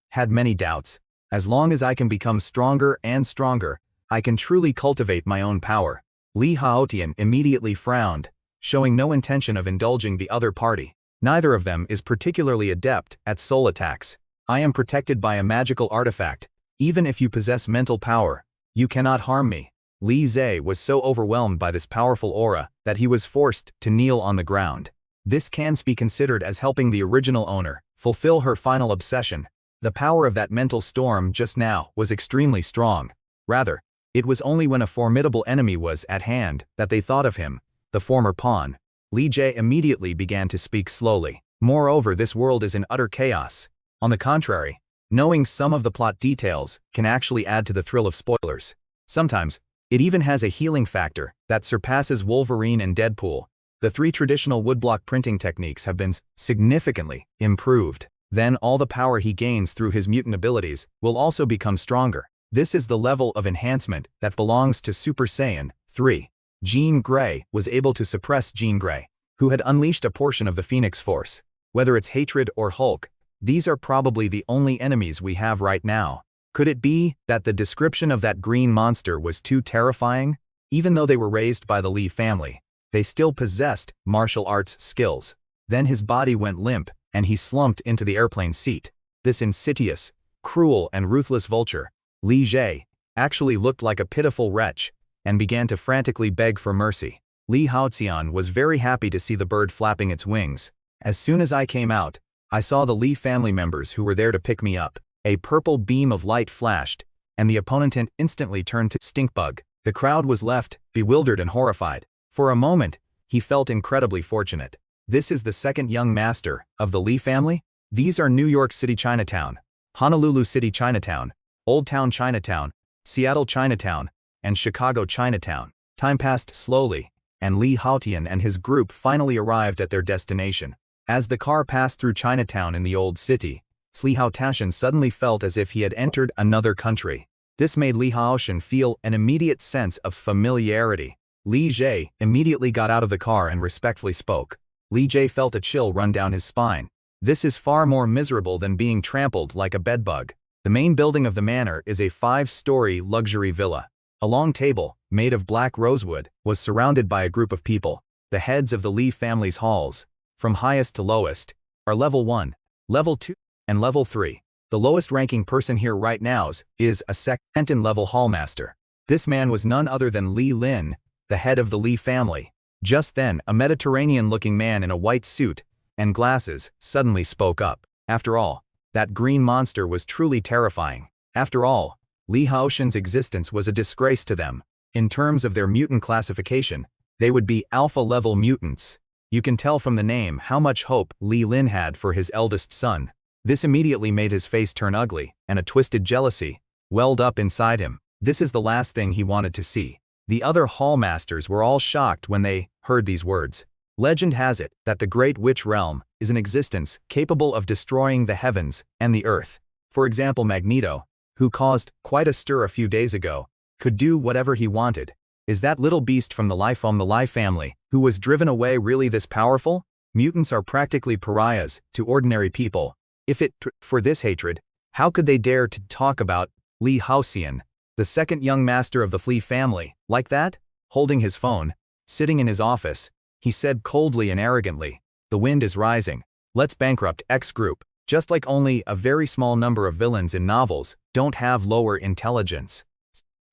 had many doubts. As long as I can become stronger and stronger, I can truly cultivate my own power. Li Haotian immediately frowned, showing no intention of indulging the other party. Neither of them is particularly adept at soul attacks. I am protected by a magical artifact. Even if you possess mental power, you cannot harm me. Li Jie was so overwhelmed by this powerful aura that he was forced to kneel on the ground. This can be considered as helping the original owner fulfill her final obsession. The power of that mental storm just now was extremely strong. Rather, it was only when a formidable enemy was at hand that they thought of him, the former pawn. Li Jie immediately began to speak slowly. Moreover, this world is in utter chaos. On the contrary, knowing some of the plot details can actually add to the thrill of spoilers. Sometimes, it even has a healing factor that surpasses Wolverine and Deadpool. The 3 traditional woodblock printing techniques have been significantly improved. Then all the power he gains through his mutant abilities will also become stronger. This is the level of enhancement that belongs to Super Saiyan 3. Jean Grey was able to suppress Jean Grey, who had unleashed a portion of the Phoenix Force. Whether it's hatred or Hulk, these are probably the only enemies we have right now. Could it be that the description of that green monster was too terrifying? Even though they were raised by the Li family, they still possessed martial arts skills. Then his body went limp, and he slumped into the airplane seat. This insidious, cruel and ruthless vulture, Li Jie, actually looked like a pitiful wretch, and began to frantically beg for mercy. Li Haotian was very happy to see the bird flapping its wings. As soon as I came out, I saw the Li family members who were there to pick me up. A purple beam of light flashed, and the opponent instantly turned to Stinkbug. The crowd was left, bewildered and horrified. For a moment, he felt incredibly fortunate. This is the second young master of the Li family? These are New York City Chinatown, Honolulu City Chinatown, Old Town Chinatown, Seattle Chinatown, and Chicago Chinatown. Time passed slowly, and Li Haotian and his group finally arrived at their destination. As the car passed through Chinatown in the old city, Li Haotian suddenly felt as if he had entered another country. This made Li Haotian feel an immediate sense of familiarity. Li Jie immediately got out of the car and respectfully spoke. Li Jie felt a chill run down his spine. This is far more miserable than being trampled like a bedbug. The main building of the manor is a 5-story luxury villa. A long table, made of black rosewood, was surrounded by a group of people. The heads of the Lee family's halls, from highest to lowest, are level 1, level 2, and level 3. The lowest ranking person here right now is a second-level hallmaster. This man was none other than Lee Lin, the head of the Lee family. Just then, a Mediterranean-looking man in a white suit and glasses suddenly spoke up. After all, that green monster was truly terrifying. After all, Lee Haotian's existence was a disgrace to them. In terms of their mutant classification, they would be alpha-level mutants. You can tell from the name how much hope Lee Lin had for his eldest son. This immediately made his face turn ugly, and a twisted jealousy welled up inside him. This is the last thing he wanted to see. The other hallmasters were all shocked when they heard these words. Legend has it that the Great Witch Realm is an existence capable of destroying the heavens and the earth. For example, Magneto, who caused quite a stir a few days ago, could do whatever he wanted. Is that little beast from the Lie family, who was driven away, really this powerful? Mutants are practically pariahs to ordinary people. If it for this hatred, how could they dare to talk about Lee Haotian, the second young master of the Lee family, like that? Holding his phone, sitting in his office, he said coldly and arrogantly, "The wind is rising. Let's bankrupt X group." Just like only a very small number of villains in novels don't have lower intelligence.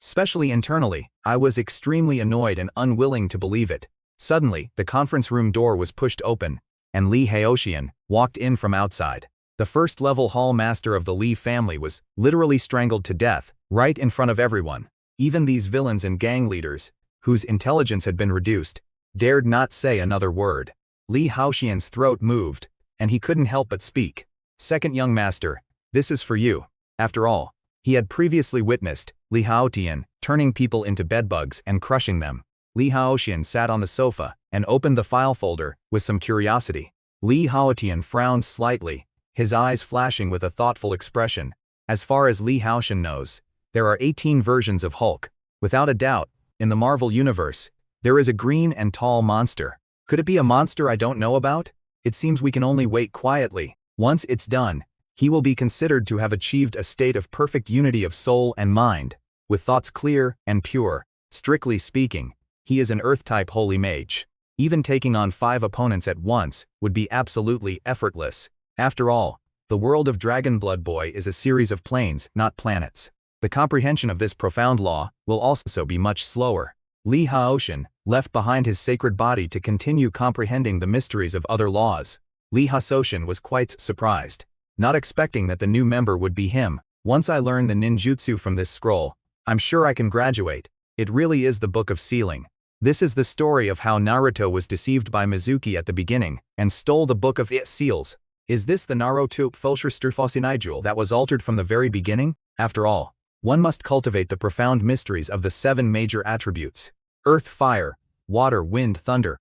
Especially internally, I was extremely annoyed and unwilling to believe it. Suddenly, the conference room door was pushed open, and Lee Haotian walked in from outside. The first-level hall master of the Lee family was literally strangled to death, right in front of everyone. Even these villains and gang leaders, whose intelligence had been reduced, dared not say another word. Lee Haotian's throat moved, and he couldn't help but speak. "Second young master, this is for you." After all, he had previously witnessed Lee Haotian turning people into bedbugs and crushing them. Lee Haotian sat on the sofa and opened the file folder with some curiosity. Lee Haotian frowned slightly, his eyes flashing with a thoughtful expression. As far as Lee Haotian knows, there are 18 versions of Hulk. Without a doubt, in the Marvel Universe, there is a green and tall monster. Could it be a monster I don't know about? It seems we can only wait quietly. Once it's done, he will be considered to have achieved a state of perfect unity of soul and mind, with thoughts clear and pure. Strictly speaking, he is an Earth-type holy mage. Even taking on 5 opponents at once would be absolutely effortless. After all, the world of Dragon Blood Boy is a series of planes, not planets. The comprehension of this profound law will also be much slower. Lee Haotian left behind his sacred body to continue comprehending the mysteries of other laws. Lee Haotian was quite surprised, not expecting that the new member would be him. "Once I learn the ninjutsu from this scroll, I'm sure I can graduate." It really is the Book of Sealing. This is the story of how Naruto was deceived by Mizuki at the beginning and stole the Book of Seals. Is this the Naruto Fölschstrufossinigel that was altered from the very beginning? After all, one must cultivate the profound mysteries of the 7 major attributes: earth, fire, water, wind, thunder,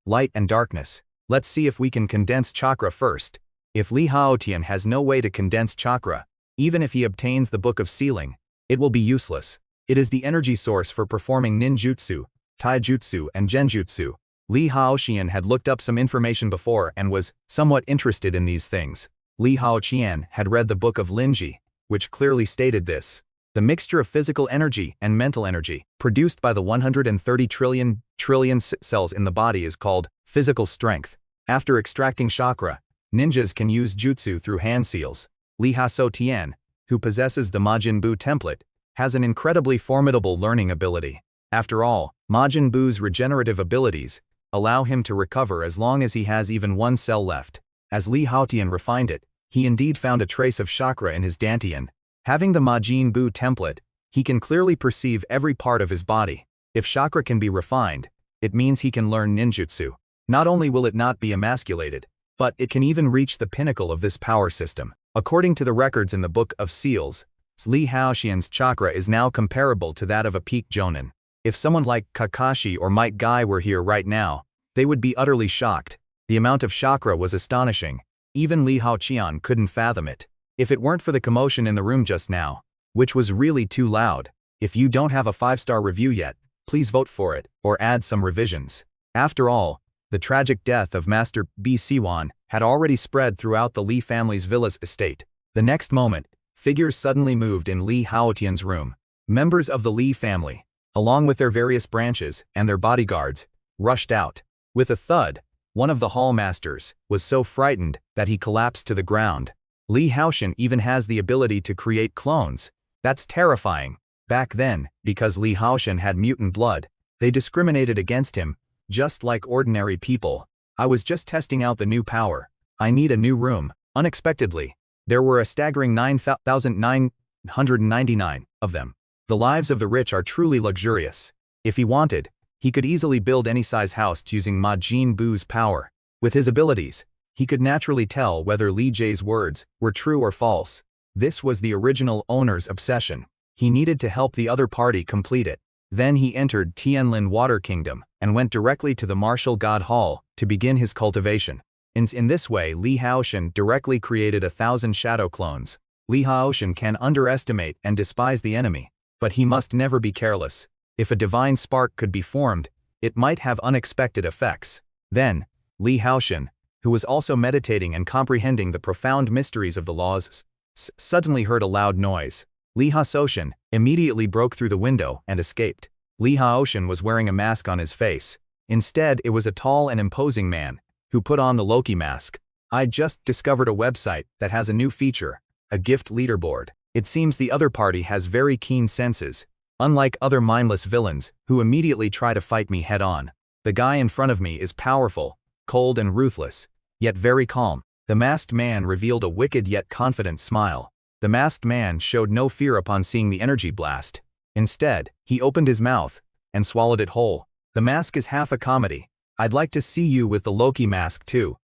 light, and darkness. Let's see if we can condense chakra first. If Lee Haotian has no way to condense chakra, even if he obtains the Book of Sealing, it will be useless. It is the energy source for performing ninjutsu, taijutsu, and genjutsu. Lee Haotian had looked up some information before and was somewhat interested in these things. Lee Haotian had read the Book of Linji, which clearly stated this. The mixture of physical energy and mental energy produced by the 130 trillion cells in the body is called physical strength. After extracting chakra, ninjas can use jutsu through hand seals. Lee Haotian, who possesses the Majin Buu template, has an incredibly formidable learning ability. After all, Majin Buu's regenerative abilities allow him to recover as long as he has even 1 cell left. As Lee Haotian refined it, he indeed found a trace of chakra in his dantian. Having the Majin Buu template, he can clearly perceive every part of his body. If chakra can be refined, it means he can learn ninjutsu. Not only will it not be emasculated, but it can even reach the pinnacle of this power system. According to the records in the Book of Seals, Lee Haotian's chakra is now comparable to that of a peak jonin. If someone like Kakashi or Might Guy were here right now, they would be utterly shocked. The amount of chakra was astonishing. Even Lee Haotian couldn't fathom it. If it weren't for the commotion in the room just now, which was really too loud. If you don't have a 5-star review yet, please vote for it, or add some revisions. After all, the tragic death of Master B. Siwon had already spread throughout the Lee family's villa's estate. The next moment, figures suddenly moved in Li Haotian's room. Members of the Li family, along with their various branches and their bodyguards, rushed out. With a thud, one of the hallmasters was so frightened that he collapsed to the ground. Li Haotian even has the ability to create clones. That's terrifying. Back then, because Li Haotian had mutant blood, they discriminated against him, just like ordinary people. I was just testing out the new power. I need a new room. Unexpectedly, there were a staggering 9,999 of them. The lives of the rich are truly luxurious. If he wanted, he could easily build any size house using Majin Buu's power. With his abilities, he could naturally tell whether Li Jie's words were true or false. This was the original owner's obsession. He needed to help the other party complete it. Then he entered Tianlin Water Kingdom and went directly to the Martial God Hall to begin his cultivation. In this way, Li Haotian directly created 1,000 shadow clones. Li Haotian can underestimate and despise the enemy, but he must never be careless. If a divine spark could be formed, it might have unexpected effects. Then, Li Haotian, who was also meditating and comprehending the profound mysteries of the laws, suddenly heard a loud noise. Li Haotian immediately broke through the window and escaped. Li Haotian was wearing a mask on his face. Instead, it was a tall and imposing man who put on the Loki mask. I just discovered a website that has a new feature, a gift leaderboard. It seems the other party has very keen senses, unlike other mindless villains who immediately try to fight me head-on. The guy in front of me is powerful, cold and ruthless, yet very calm. The masked man revealed a wicked yet confident smile. The masked man showed no fear upon seeing the energy blast. Instead, he opened his mouth and swallowed it whole. The mask is half a comedy. I'd like to see you with the Loki mask too.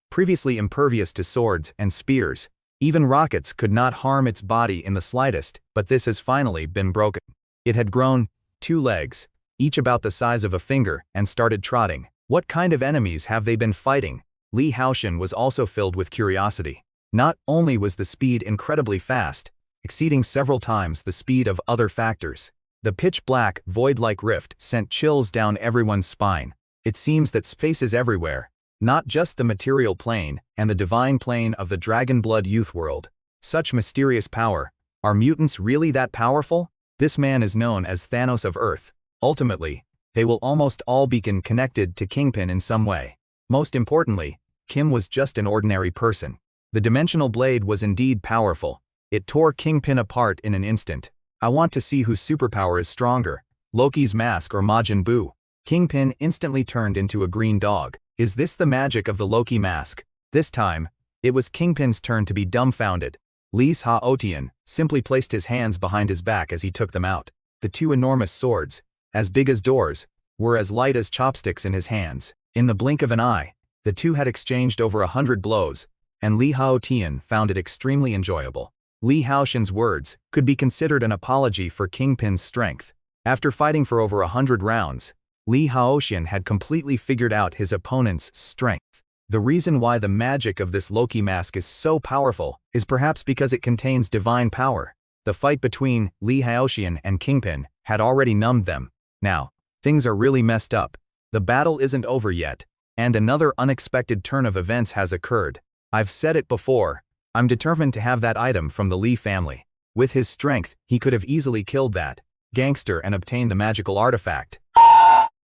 Previously impervious to swords and spears, even rockets could not harm its body in the slightest, but this has finally been broken. It had grown 2 legs, each about the size of a finger, and started trotting. What kind of enemies have they been fighting? Li Haotian was also filled with curiosity. Not only was the speed incredibly fast, exceeding several times the speed of other factors, the pitch-black, void-like rift sent chills down everyone's spine. It seems that space is everywhere, not just the material plane and the divine plane of the Dragon Blood Youth world. Such mysterious power. Are mutants really that powerful? This man is known as Thanos of Earth. Ultimately, they will almost all be connected to Kingpin in some way. Most importantly, Kim was just an ordinary person. The dimensional blade was indeed powerful. It tore Kingpin apart in an instant. I want to see whose superpower is stronger, Loki's mask or Majin Buu. Kingpin instantly turned into a green dog. Is this the magic of the Loki mask? This time, it was Kingpin's turn to be dumbfounded. Li Haotian simply placed his hands behind his back as he took them out. The 2 enormous swords, as big as doors, were as light as chopsticks in his hands. In the blink of an eye, the 2 had exchanged over 100 blows, and Li Haotian found it extremely enjoyable. Li Haotian's words could be considered an apology for Kingpin's strength. After fighting for over 100 rounds, Li Haotian had completely figured out his opponent's strength. The reason why the magic of this Loki mask is so powerful is perhaps because it contains divine power. The fight between Li Haotian and Kingpin had already numbed them. Now, things are really messed up. The battle isn't over yet, and another unexpected turn of events has occurred. I've said it before, I'm determined to have that item from the Li family. With his strength, he could have easily killed that gangster and obtained the magical artifact.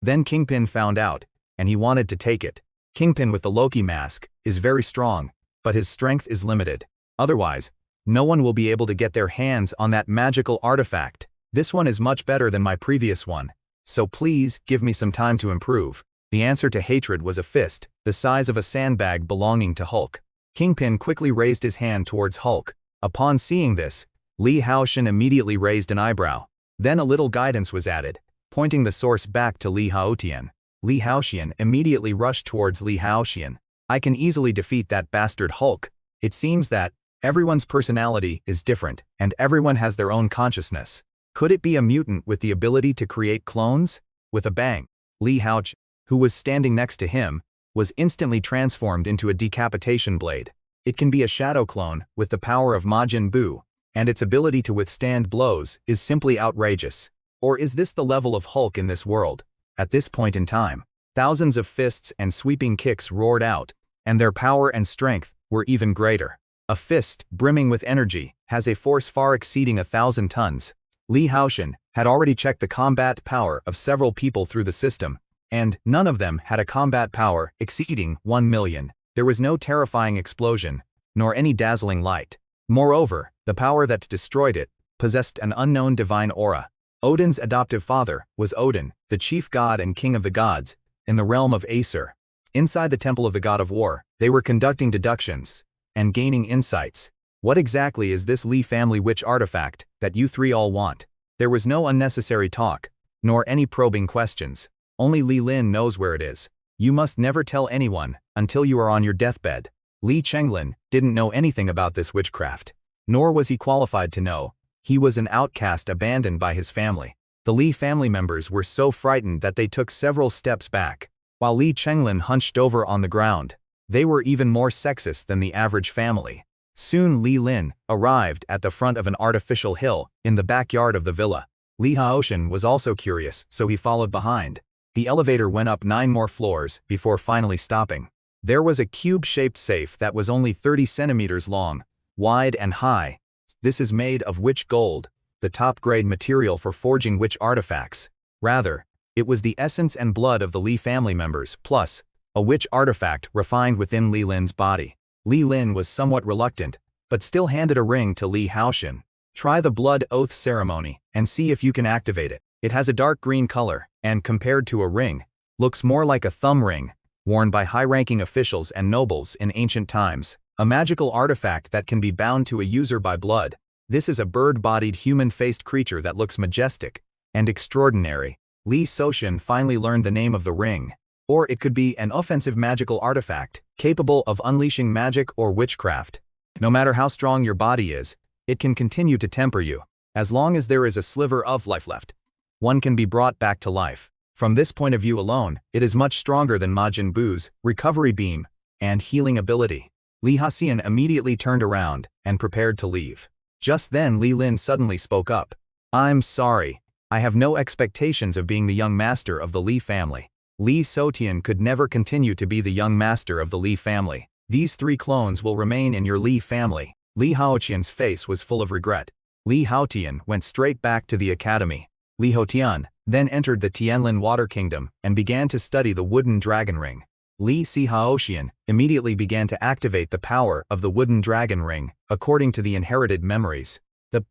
Then Kingpin found out, and he wanted to take it. Kingpin with the Loki mask is very strong, but his strength is limited. Otherwise, no one will be able to get their hands on that magical artifact. This one is much better than my previous one, so please give me some time to improve. The answer to hatred was a fist, the size of a sandbag belonging to Hulk. Kingpin quickly raised his hand towards Hulk. Upon seeing this, Li Haotian immediately raised an eyebrow. Then a little guidance was added, pointing the source back to Li Haotian. Li Haotian immediately rushed towards Li Haotian. I can easily defeat that bastard Hulk. It seems that everyone's personality is different, and everyone has their own consciousness. Could it be a mutant with the ability to create clones? With a bang, Li Haotian, who was standing next to him, was instantly transformed into a decapitation blade. It can be a shadow clone with the power of Majin Buu, and its ability to withstand blows is simply outrageous. Or is this the level of Hulk in this world? At this point in time, thousands of fists and sweeping kicks roared out, and their power and strength were even greater. A fist brimming with energy has a force far exceeding 1,000 tons. Li Haotian had already checked the combat power of several people through the system, and none of them had a combat power exceeding 1 million. There was no terrifying explosion, nor any dazzling light. Moreover, the power that destroyed it possessed an unknown divine aura. Odin's adoptive father was Odin, the chief god and king of the gods, in the realm of Aesir. Inside the temple of the god of war, they were conducting deductions and gaining insights. What exactly is this Li family witch artifact that you three all want? There was no unnecessary talk, nor any probing questions. Only Li Lin knows where it is. You must never tell anyone until you are on your deathbed. Li Chenglin didn't know anything about this witchcraft, nor was he qualified to know. He was an outcast abandoned by his family. The Li family members were so frightened that they took several steps back, while Li Chenglin hunched over on the ground. They were even more sexist than the average family. Soon Li Lin arrived at the front of an artificial hill in the backyard of the villa. Li Haotian was also curious, so he followed behind. The elevator went up 9 more floors before finally stopping. There was a cube-shaped safe that was only 30 centimeters long, wide and high. This is made of witch gold, the top-grade material for forging witch artifacts. Rather, it was the essence and blood of the Li family members, plus a witch artifact refined within Li Lin's body. Li Lin was somewhat reluctant, but still handed a ring to Li Haotian. Try the blood oath ceremony and see if you can activate it. It has a dark green color, and compared to a ring, looks more like a thumb ring, worn by high-ranking officials and nobles in ancient times. A magical artifact that can be bound to a user by blood. This is a bird-bodied human-faced creature that looks majestic and extraordinary. Li Haotian finally learned the name of the ring. Or it could be an offensive magical artifact, capable of unleashing magic or witchcraft. No matter how strong your body is, it can continue to temper you. As long as there is a sliver of life left, one can be brought back to life. From this point of view alone, it is much stronger than Majin Buu's recovery beam and healing ability. Li Haotian immediately turned around and prepared to leave. Just then Li Lin suddenly spoke up. I'm sorry. I have no expectations of being the young master of the Li family. Li Haotian could never continue to be the young master of the Li family. These 3 clones will remain in your Li family. Li Haotian's face was full of regret. Li Haotian went straight back to the academy. Li Haotian then entered the Tianlin Water Kingdom and began to study the wooden dragon ring. Li Haotian immediately began to activate the power of the wooden dragon ring, according to the inherited memories.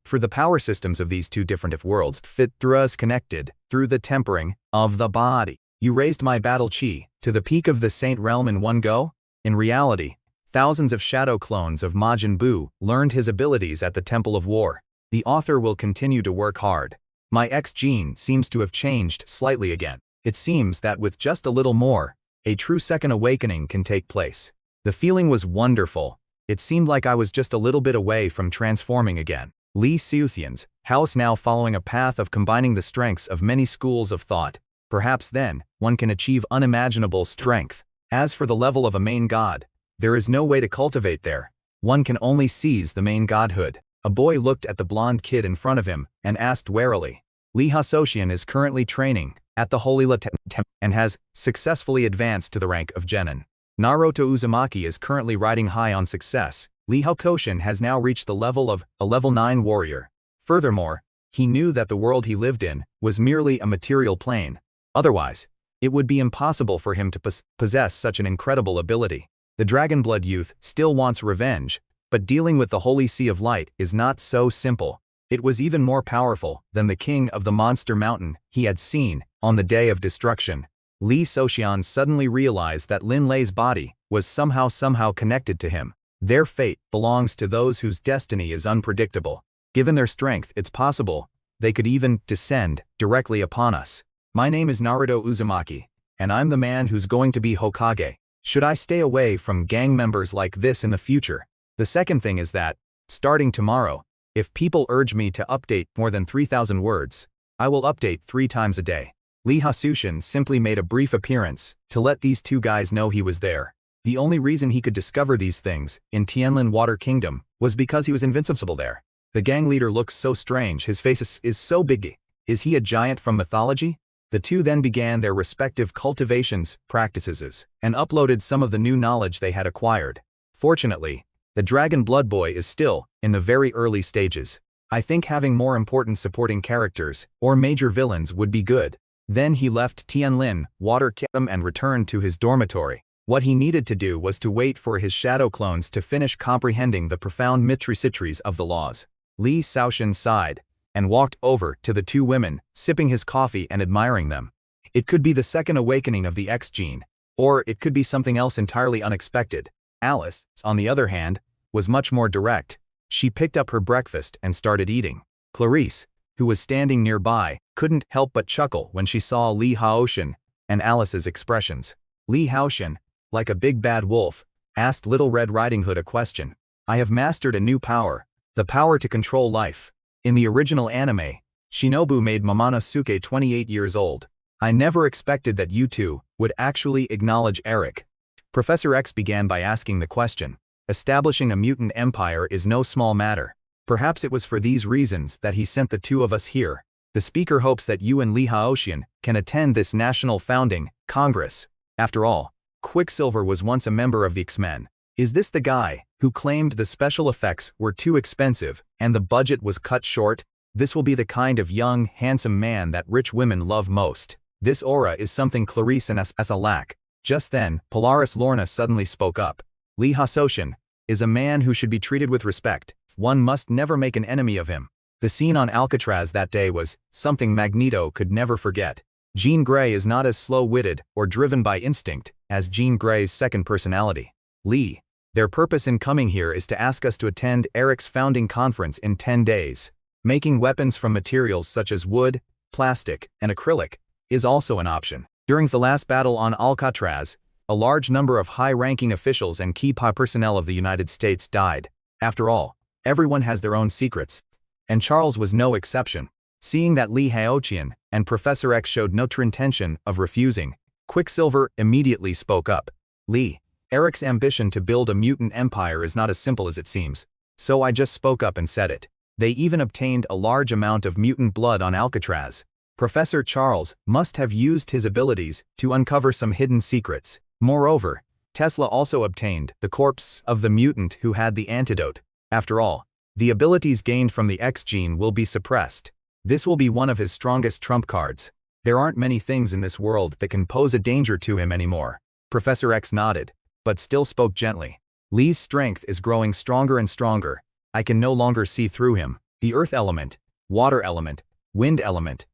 For the power systems of these 2 different worlds fit through us connected through the tempering of the body. You raised my battle chi to the peak of the Saint Realm in one go? In reality, thousands of shadow clones of Majin Buu learned his abilities at the Temple of War. The author will continue to work hard. My X-gene seems to have changed slightly again. It seems that with just a little more, a true second awakening can take place. The feeling was wonderful. It seemed like I was just a little bit away from transforming again. Li Haotian's house now following a path of combining the strengths of many schools of thought. Perhaps then, one can achieve unimaginable strength. As for the level of a main god, there is no way to cultivate there. One can only seize the main godhood. A boy looked at the blonde kid in front of him and asked warily. Li Haotian is currently training at the Holy Temple and has successfully advanced to the rank of genin. Naruto Uzumaki is currently riding high on success. Li Haotian has now reached the level of a level 9 warrior. Furthermore, he knew that the world he lived in was merely a material plane. Otherwise, it would be impossible for him to possess such an incredible ability. The Dragonblood youth still wants revenge, but dealing with the Holy Sea of Light is not so simple. It was even more powerful than the king of the monster mountain he had seen on the day of destruction. Li Haotian suddenly realized that Lin Lei's body was somehow connected to him. Their fate belongs to those whose destiny is unpredictable. Given their strength, it's possible they could even descend directly upon us. My name is Naruto Uzumaki, and I'm the man who's going to be Hokage. Should I stay away from gang members like this in the future? The second thing is that, starting tomorrow, if people urge me to update more than 3,000 words, I will update 3 times a day. Li Haotian simply made a brief appearance to let these 2 guys know he was there. The only reason he could discover these things in Tianlin Water Kingdom was because he was invincible there. The gang leader looks so strange, his face is so big. Is he a giant from mythology? The 2 then began their respective cultivations practices and uploaded some of the new knowledge they had acquired. Fortunately, The Dragon Blood Boy is still in the very early stages. I think having more important supporting characters or major villains would be good. Then he left Tianlin, Water Kingdom and returned to his dormitory. What he needed to do was to wait for his shadow clones to finish comprehending the profound mysteries of the laws. Li Shaoxian sighed and walked over to the two women, sipping his coffee and admiring them. It could be the second awakening of the X gene, or it could be something else entirely unexpected. Alice, on the other hand, was much more direct. She picked up her breakfast and started eating. Clarice, who was standing nearby, couldn't help but chuckle when she saw Li Haotian and Alice's expressions. Li Haotian, like a big bad wolf, asked Little Red Riding Hood a question. I have mastered a new power, the power to control life. In the original anime, Shinobu made Momonosuke 28 years old. I never expected that you two would actually acknowledge Eric. Professor X began by asking the question. Establishing a mutant empire is no small matter. Perhaps it was for these reasons that he sent the two of us here. The speaker hopes that you and Li Haotian can attend this National Founding Congress. After all, Quicksilver was once a member of the X-Men. Is this the guy who claimed the special effects were too expensive and the budget was cut short? This will be the kind of young, handsome man that rich women love most. This aura is something Clarice and Asa lack. Just then, Polaris Lorna suddenly spoke up. Li Haotian is a man who should be treated with respect. One must never make an enemy of him. The scene on Alcatraz that day was something Magneto could never forget. Jean Grey is not as slow-witted or driven by instinct as Jean Grey's second personality. Li, their purpose in coming here is to ask us to attend Eric's founding conference in 10 days. Making weapons from materials such as wood, plastic, and acrylic is also an option. During the last battle on Alcatraz, a large number of high-ranking officials and key personnel of the United States died. After all, everyone has their own secrets, and Charles was no exception. Seeing that Li Haotian and Professor X showed no true intention of refusing, Quicksilver immediately spoke up. Li, Eric's ambition to build a mutant empire is not as simple as it seems, so I just spoke up and said it. They even obtained a large amount of mutant blood on Alcatraz. Professor Charles must have used his abilities to uncover some hidden secrets. Moreover, Tesla also obtained the corpse of the mutant who had the antidote. After all, the abilities gained from the X gene will be suppressed. This will be one of his strongest trump cards. There aren't many things in this world that can pose a danger to him anymore. Professor X nodded, but still spoke gently. Li's strength is growing stronger and stronger. I can no longer see through him. The earth element, water element, wind element,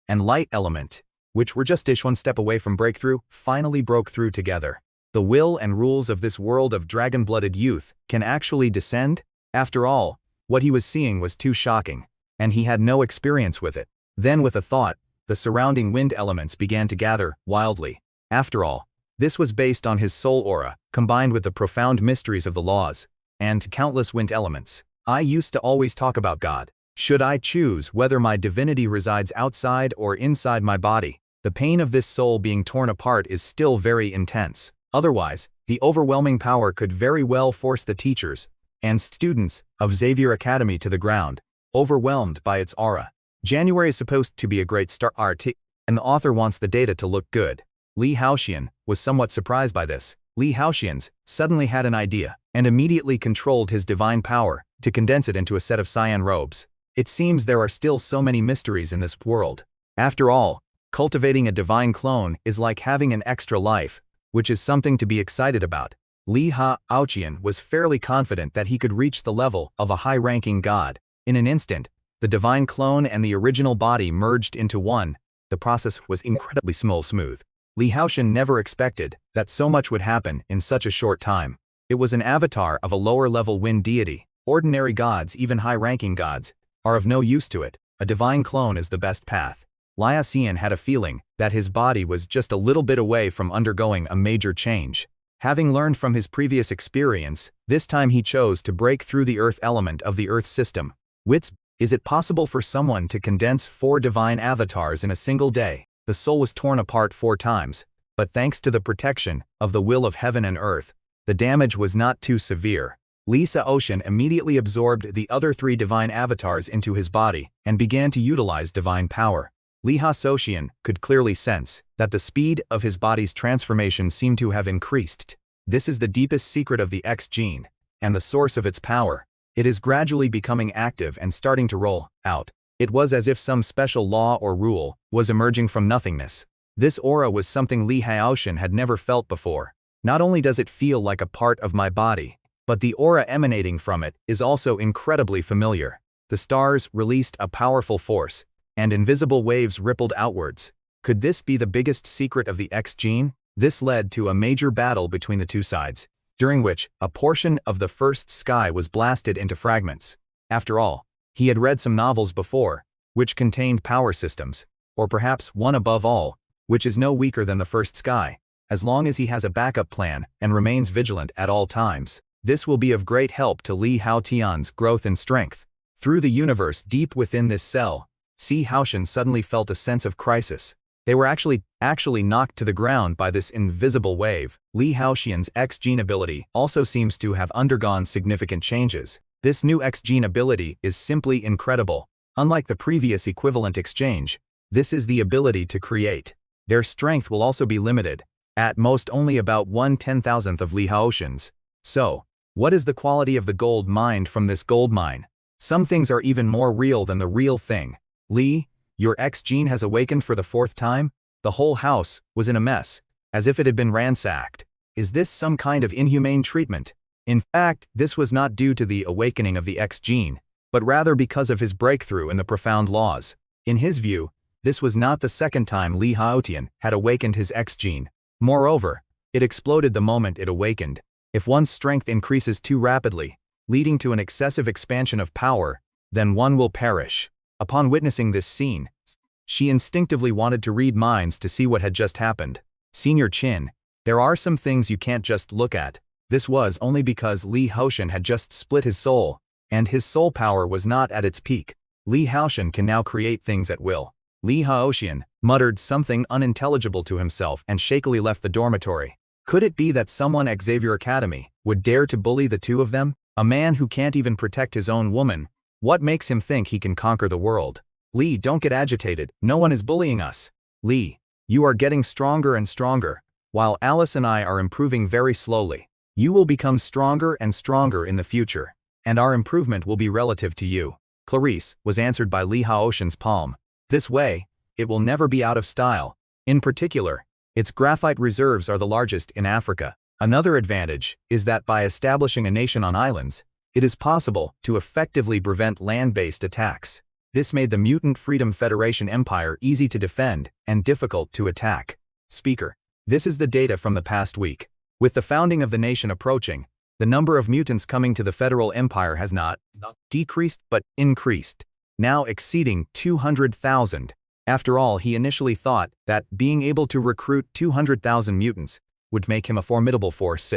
and light element, which were just one step away from breakthrough, finally broke through together. The will and rules of this world of dragon-blooded youth can actually descend? After all, what he was seeing was too shocking, and he had no experience with it. Then with a thought, the surrounding wind elements began to gather wildly. After all, this was based on his soul aura, combined with the profound mysteries of the laws, and countless wind elements. I used to always talk about God. Should I choose whether my divinity resides outside or inside my body? The pain of this soul being torn apart is still very intense. Otherwise, the overwhelming power could very well force the teachers and students of Xavier Academy to the ground, overwhelmed by its aura. January is supposed to be a great start, and the author wants the data to look good. Li Haotian was somewhat surprised by this. Li Haotian suddenly had an idea, and immediately controlled his divine power to condense it into a set of cyan robes. It seems there are still so many mysteries in this world. After all, cultivating a divine clone is like having an extra life, which is something to be excited about. Li Haotian was fairly confident that he could reach the level of a high-ranking god. In an instant, the divine clone and the original body merged into one. The process was incredibly smooth. Li Haotian never expected that so much would happen in such a short time. It was an avatar of a lower-level wind deity. Ordinary gods, even high-ranking gods, are of no use to it. A divine clone is the best path. Li Haotian had a feeling that his body was just a little bit away from undergoing a major change. Having learned from his previous experience, this time he chose to break through the earth element of the earth system. Is it possible for someone to condense 4 divine avatars in a single day? The soul was torn apart 4 times, but thanks to the protection of the will of heaven and earth, the damage was not too severe. Li Haotian immediately absorbed the other 3 divine avatars into his body and began to utilize divine power. Li Haotian could clearly sense that the speed of his body's transformation seemed to have increased. This is the deepest secret of the X gene. and the source of its power. It is gradually becoming active and starting to roll out. It was as if some special law or rule was emerging from nothingness. This aura was something Li Haotian had never felt before. Not only does it feel like a part of my body, but the aura emanating from it is also incredibly familiar. The stars released a powerful force, and invisible waves rippled outwards. Could this be the biggest secret of the X gene? This led to a major battle between the two sides, during which a portion of the first sky was blasted into fragments. After all, he had read some novels before, which contained power systems, or perhaps one above all, which is no weaker than the first sky, as long as he has a backup plan and remains vigilant at all times. This will be of great help to Li Haotian's growth and strength. Through the universe deep within this cell, Li Haotian suddenly felt a sense of crisis. They were actually knocked to the ground by this invisible wave. Li Haotian's X-gene ability also seems to have undergone significant changes. This new X-gene ability is simply incredible. Unlike the previous equivalent exchange, this is the ability to create. Their strength will also be limited, at most only about 1/10,000th of Li Haotian's. So, what is the quality of the gold mined from this gold mine? Some things are even more real than the real thing. Li, your X-gene has awakened for the 4th time? The whole house was in a mess, as if it had been ransacked. Is this some kind of inhumane treatment? In fact, this was not due to the awakening of the X-gene, but rather because of his breakthrough in the profound laws. In his view, this was not the second time Li Haotian had awakened his X-gene. Moreover, it exploded the moment it awakened. If one's strength increases too rapidly, leading to an excessive expansion of power, then one will perish. Upon witnessing this scene, she instinctively wanted to read minds to see what had just happened. Senior Chin, there are some things you can't just look at. This was only because Li Haotian had just split his soul, and his soul power was not at its peak. Li Haotian can now create things at will. Li Haotian muttered something unintelligible to himself and shakily left the dormitory. Could it be that someone at Xavier Academy would dare to bully the two of them? A man who can't even protect his own woman. What makes him think he can conquer the world? Li, don't get agitated. No one is bullying us. Li, you are getting stronger and stronger, while Alice and I are improving very slowly. You will become stronger and stronger in the future, and our improvement will be relative to you. Clarice was answered by Li Haotian's palm. This way, it will never be out of style. In particular, its graphite reserves are the largest in Africa. Another advantage is that by establishing a nation on islands, it is possible to effectively prevent land-based attacks. This made the Mutant Freedom Federation Empire easy to defend and difficult to attack. Speaker, this is the data from the past week. With the founding of the nation approaching, the number of mutants coming to the Federal Empire has not decreased but increased, now exceeding 200,000. After all, he initially thought that being able to recruit 200,000 mutants would make him a formidable force.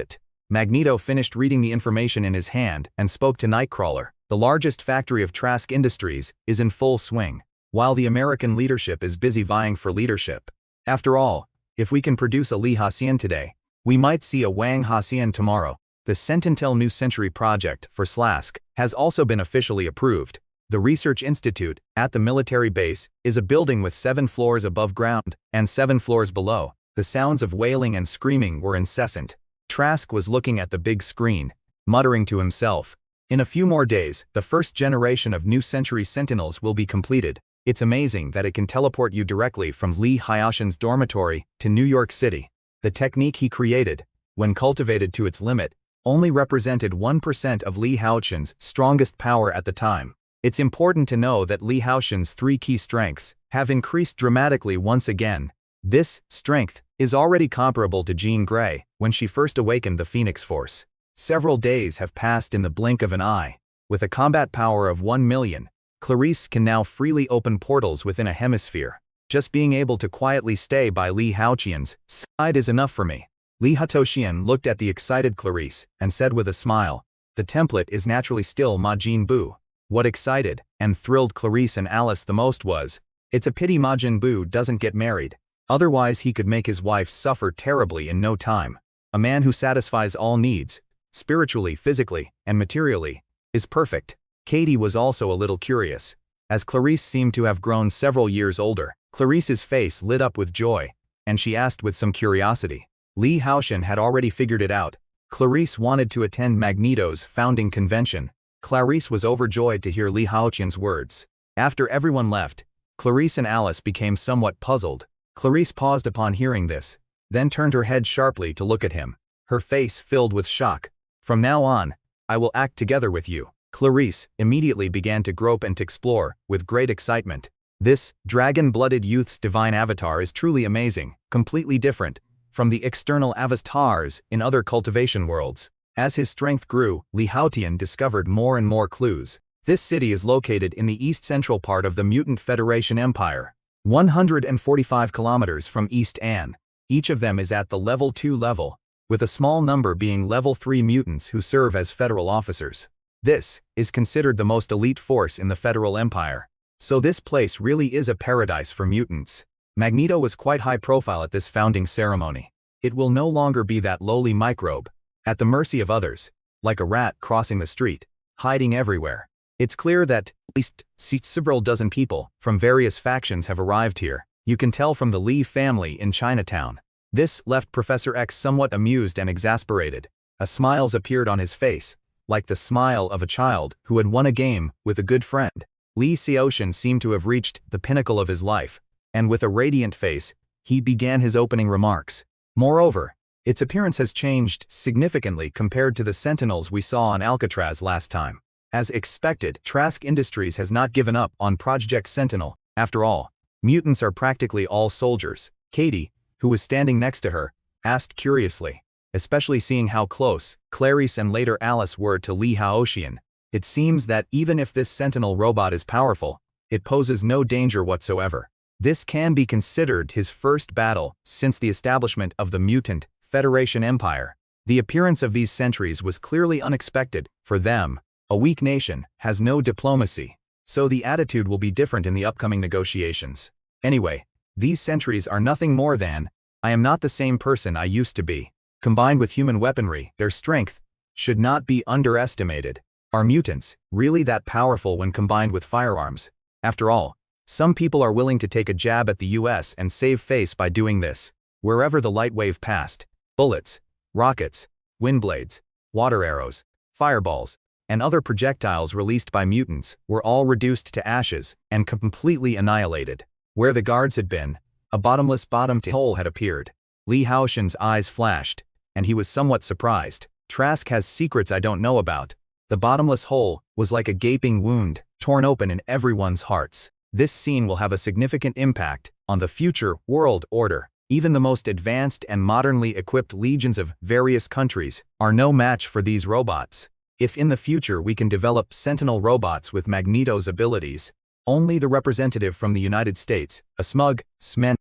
Magneto finished reading the information in his hand and spoke to Nightcrawler. The largest factory of Trask Industries is in full swing, while the American leadership is busy vying for leadership. After all, if we can produce a Li Haotian today, we might see a Wang Haotian tomorrow. The Sentinel New Century project for Slask has also been officially approved. The Research Institute at the military base is a building with 7 floors above ground and 7 floors below. The sounds of wailing and screaming were incessant. Trask was looking at the big screen, muttering to himself. In a few more days, the first generation of New Century Sentinels will be completed. It's amazing that it can teleport you directly from Li Haotian's dormitory to New York City. The technique he created, when cultivated to its limit, only represented 1% of Li Haotian's strongest power at the time. It's important to know that Li Haotian's 3 key strengths have increased dramatically once again. This strength is already comparable to Jean Grey when she first awakened the Phoenix Force. Several days have passed in the blink of an eye. With a combat power of 1 million, Clarice can now freely open portals within a hemisphere. Just being able to quietly stay by Li Haotian's side is enough for me. Li Haotian looked at the excited Clarice and said with a smile, "The template is naturally still Majin Buu." What excited and thrilled Clarice and Alice the most was, it's a pity Majin Buu doesn't get married. Otherwise he could make his wife suffer terribly in no time. A man who satisfies all needs, spiritually, physically, and materially, is perfect. Katie was also a little curious. As Clarice seemed to have grown several years older, Clarice's face lit up with joy, and she asked with some curiosity. Li Haotian had already figured it out. Clarice wanted to attend Magneto's founding convention. Clarice was overjoyed to hear Li Haotian's words. After everyone left, Clarice and Alice became somewhat puzzled. Clarice paused upon hearing this, then turned her head sharply to look at him, her face filled with shock. "From now on, I will act together with you." Clarice immediately began to grope and explore, with great excitement. This dragon-blooded youth's divine avatar is truly amazing, completely different from the external avatars in other cultivation worlds. As his strength grew, Li Haotian discovered more and more clues. This city is located in the east-central part of the Mutant Federation Empire, 145 kilometers from East An. Each of them is at the level 2 level, with a small number being level 3 mutants who serve as federal officers. This is considered the most elite force in the Federal Empire. So this place really is a paradise for mutants. Magneto was quite high profile at this founding ceremony. It will no longer be that lowly microbe, at the mercy of others, like a rat crossing the street, hiding everywhere. It's clear that at least several dozen people from various factions have arrived here. You can tell from the Li family in Chinatown. This left Professor X somewhat amused and exasperated. A smile appeared on his face, like the smile of a child who had won a game with a good friend. Li Haotian seemed to have reached the pinnacle of his life, and with a radiant face, he began his opening remarks. Moreover, its appearance has changed significantly compared to the Sentinels we saw on Alcatraz last time. As expected, Trask Industries has not given up on Project Sentinel. After all, mutants are practically all soldiers. Katie, who was standing next to her, asked curiously, especially seeing how close Clarice and later Alice were to Li Haotian. It seems that even if this Sentinel robot is powerful, it poses no danger whatsoever. This can be considered his first battle since the establishment of the Mutant Federation Empire. The appearance of these sentries was clearly unexpected. For them, a weak nation has no diplomacy, so the attitude will be different in the upcoming negotiations. Anyway, these sentries are nothing more than, "I am not the same person I used to be." Combined with human weaponry, their strength should not be underestimated. Are mutants really that powerful when combined with firearms? After all, some people are willing to take a jab at the US and save face by doing this. Wherever the light wave passed, bullets, rockets, wind blades, water arrows, fireballs, and other projectiles released by mutants were all reduced to ashes and completely annihilated. Where the guards had been, a bottomless hole had appeared. Li Haotian's eyes flashed, and he was somewhat surprised. Trask has secrets I don't know about. The bottomless hole was like a gaping wound, torn open in everyone's hearts. This scene will have a significant impact on the future world order. Even the most advanced and modernly equipped legions of various countries are no match for these robots. If in the future we can develop Sentinel robots with Magneto's abilities, only the representative from the United States, a smug,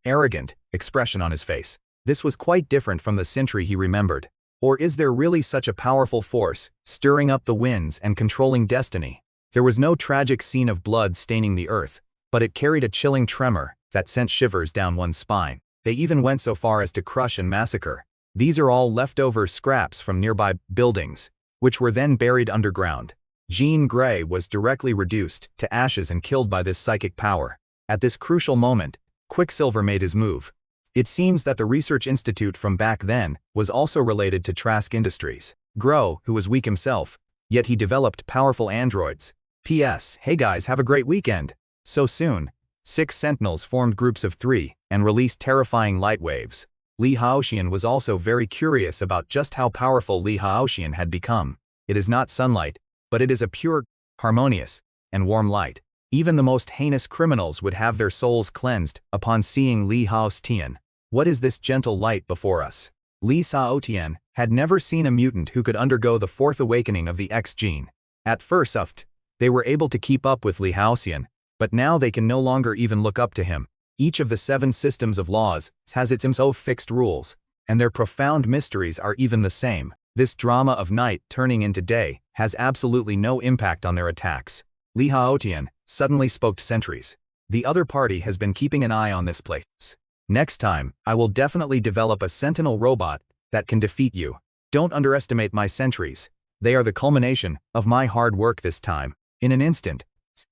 arrogant expression on his face. This was quite different from the sentry he remembered. Or is there really such a powerful force, stirring up the winds and controlling destiny? There was no tragic scene of blood staining the earth, but it carried a chilling tremor that sent shivers down one's spine. They even went so far as to crush and massacre. These are all leftover scraps from nearby buildings, which were then buried underground. Jean Grey was directly reduced to ashes and killed by this psychic power. At this crucial moment, Quicksilver made his move. It seems that the research institute from back then was also related to Trask Industries. Grow, who was weak himself, yet he developed powerful androids. P.S. Hey guys, have a great weekend. So soon, 6 Sentinels formed groups of 3 and released terrifying light waves. Li Haotian was also very curious about just how powerful Li Haotian had become. It is not sunlight, but it is a pure, harmonious, and warm light. Even the most heinous criminals would have their souls cleansed upon seeing Li Haotian. What is this gentle light before us? Li Haotian had never seen a mutant who could undergo the 4th awakening of the X gene. At first, they were able to keep up with Li Haotian, but now they can no longer even look up to him. Each of the 7 systems of laws has its own fixed rules, and their profound mysteries are even the same. This drama of night turning into day has absolutely no impact on their attacks. Li Haotian suddenly spoke to sentries. The other party has been keeping an eye on this place. Next time, I will definitely develop a Sentinel robot that can defeat you. Don't underestimate my sentries. They are the culmination of my hard work this time. In an instant,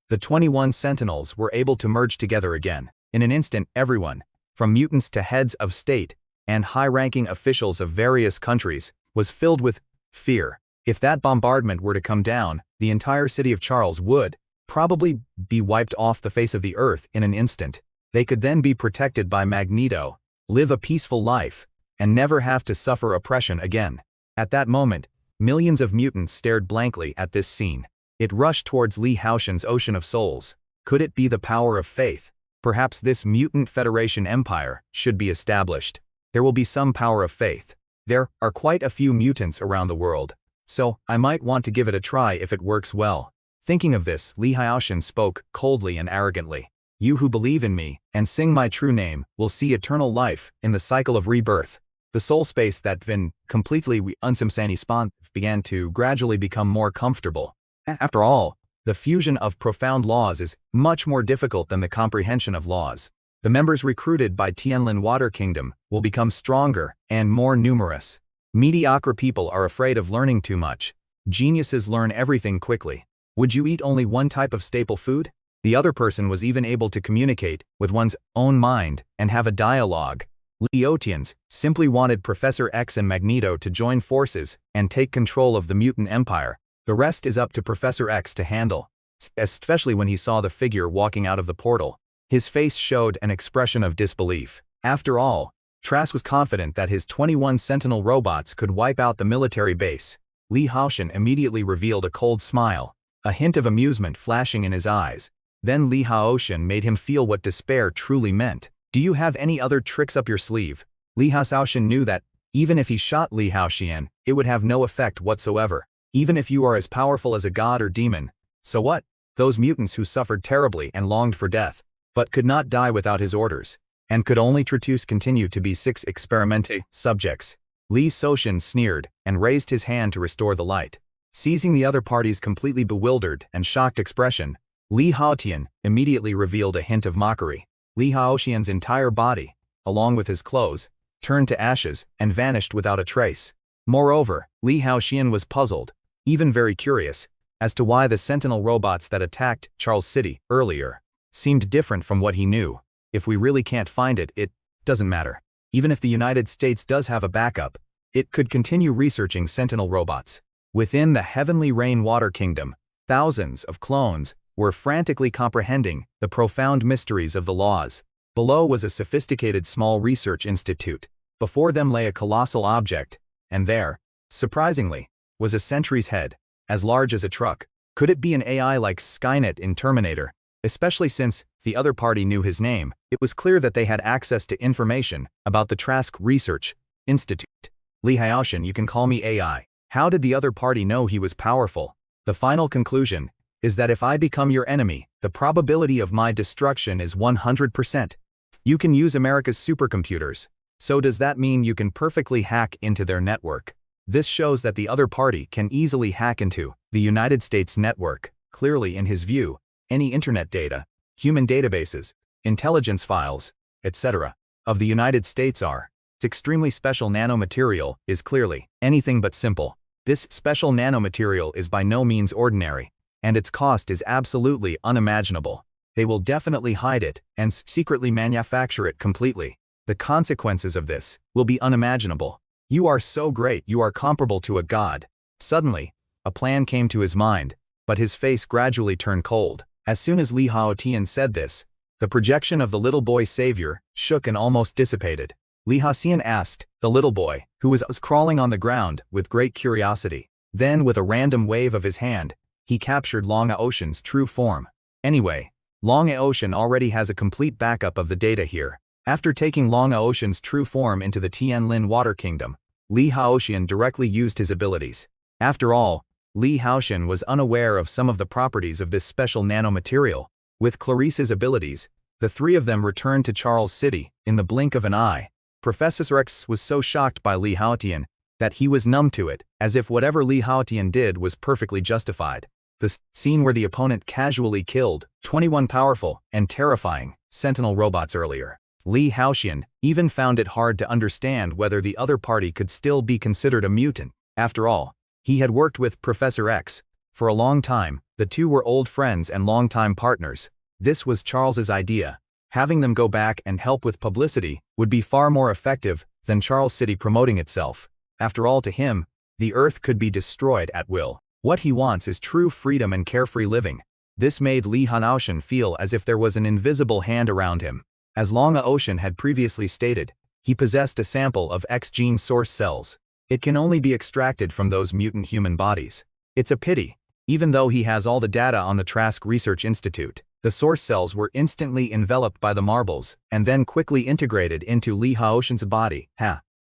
the 21 Sentinels were able to merge together again. In an instant, everyone, from mutants to heads of state and high-ranking officials of various countries, was filled with Fear. If that bombardment were to come down, the entire city of Charles would probably be wiped off the face of the earth in an instant. They could then be protected by Magneto, live a peaceful life, and never have to suffer oppression again. At that moment, millions of mutants stared blankly at this scene. It rushed towards Li Haotian's ocean of souls. Could it be the power of faith? Perhaps this mutant Federation empire should be established. There will be some power of faith. There are quite a few mutants around the world, so I might want to give it a try if it works well. Thinking of this, Li Haotian spoke coldly and arrogantly. You who believe in me and sing my true name will see eternal life in the cycle of rebirth. The soul space that been completely unsamsani began to gradually become more comfortable. After all, the fusion of profound laws is much more difficult than the comprehension of laws. The members recruited by Tianlin Water Kingdom will become stronger and more numerous. Mediocre people are afraid of learning too much. Geniuses learn everything quickly. Would you eat only one type of staple food? The other person was even able to communicate with one's own mind and have a dialogue. Haotians simply wanted Professor X and Magneto to join forces and take control of the mutant empire. The rest is up to Professor X to handle, especially when he saw the figure walking out of the portal. His face showed an expression of disbelief. After all, Trask was confident that his 21 Sentinel robots could wipe out the military base. Li Haotian immediately revealed a cold smile, a hint of amusement flashing in his eyes. Then Li Haotian made him feel what despair truly meant. Do you have any other tricks up your sleeve? Li Haotian knew that, even if he shot Li Haotian, it would have no effect whatsoever. Even if you are as powerful as a god or demon. So what? Those mutants who suffered terribly and longed for death, but could not die without his orders, and could only continue to be 6 experimental subjects. Li Haotian sneered and raised his hand to restore the light. Seizing the other party's completely bewildered and shocked expression, Li Haotian immediately revealed a hint of mockery. Li Haotian's entire body, along with his clothes, turned to ashes and vanished without a trace. Moreover, Li Haotian was puzzled, even very curious, as to why the Sentinel robots that attacked Charles City earlier seemed different from what he knew. If we really can't find it, it doesn't matter. Even if the United States does have a backup, it could continue researching Sentinel robots. Within the Heavenly Rain Water Kingdom, thousands of clones were frantically comprehending the profound mysteries of the laws. Below was a sophisticated small research institute. Before them lay a colossal object, and there, surprisingly, was a sentry's head, as large as a truck. Could it be an AI like Skynet in Terminator? Especially since the other party knew his name, it was clear that they had access to information about the Trask Research Institute. Li Haotian, you can call me AI. How did the other party know he was powerful? The final conclusion is that if I become your enemy, the probability of my destruction is 100%. You can use America's supercomputers. So does that mean you can perfectly hack into their network? This shows that the other party can easily hack into the United States network. Clearly, in his view, any internet data, human databases, intelligence files, etc. of the United States are extremely special nanomaterial is clearly anything but simple. This special nanomaterial is by no means ordinary, and its cost is absolutely unimaginable. They will definitely hide it and secretly manufacture it completely. The consequences of this will be unimaginable. You are so great, you are comparable to a god. Suddenly, a plan came to his mind, but his face gradually turned cold. As soon as Li Haotian said this, the projection of the little boy savior shook and almost dissipated. Li Haotian asked the little boy, who was crawling on the ground, with great curiosity. Then, with a random wave of his hand, he captured Long Haotian's true form. Anyway, Long Haotian already has a complete backup of the data here. After taking Long Haotian's true form into the Tianlin Water Kingdom, Li Haotian directly used his abilities. After all, Li Haotian was unaware of some of the properties of this special nanomaterial. With Clarice's abilities, the three of them returned to Charles City in the blink of an eye. Professor X was so shocked by Li Haotian that he was numb to it, as if whatever Li Haotian did was perfectly justified. The scene where the opponent casually killed 21 powerful and terrifying Sentinel robots earlier. Li Haotian even found it hard to understand whether the other party could still be considered a mutant. After all, he had worked with Professor X for a long time. The two were old friends and longtime partners. This was Charles's idea. Having them go back and help with publicity would be far more effective than Charles City promoting itself. After all, to him, The Earth could be destroyed at will. What he wants is true freedom and carefree living. This made Li Haotian feel as if there was an invisible hand around him. As Long Haotian had previously stated, he possessed a sample of X gene source cells. It can only be extracted from those mutant human bodies. It's a pity. Even though he has all the data on the Trask Research Institute, the source cells were instantly enveloped by the marbles, and then quickly integrated into Li Haotian's body.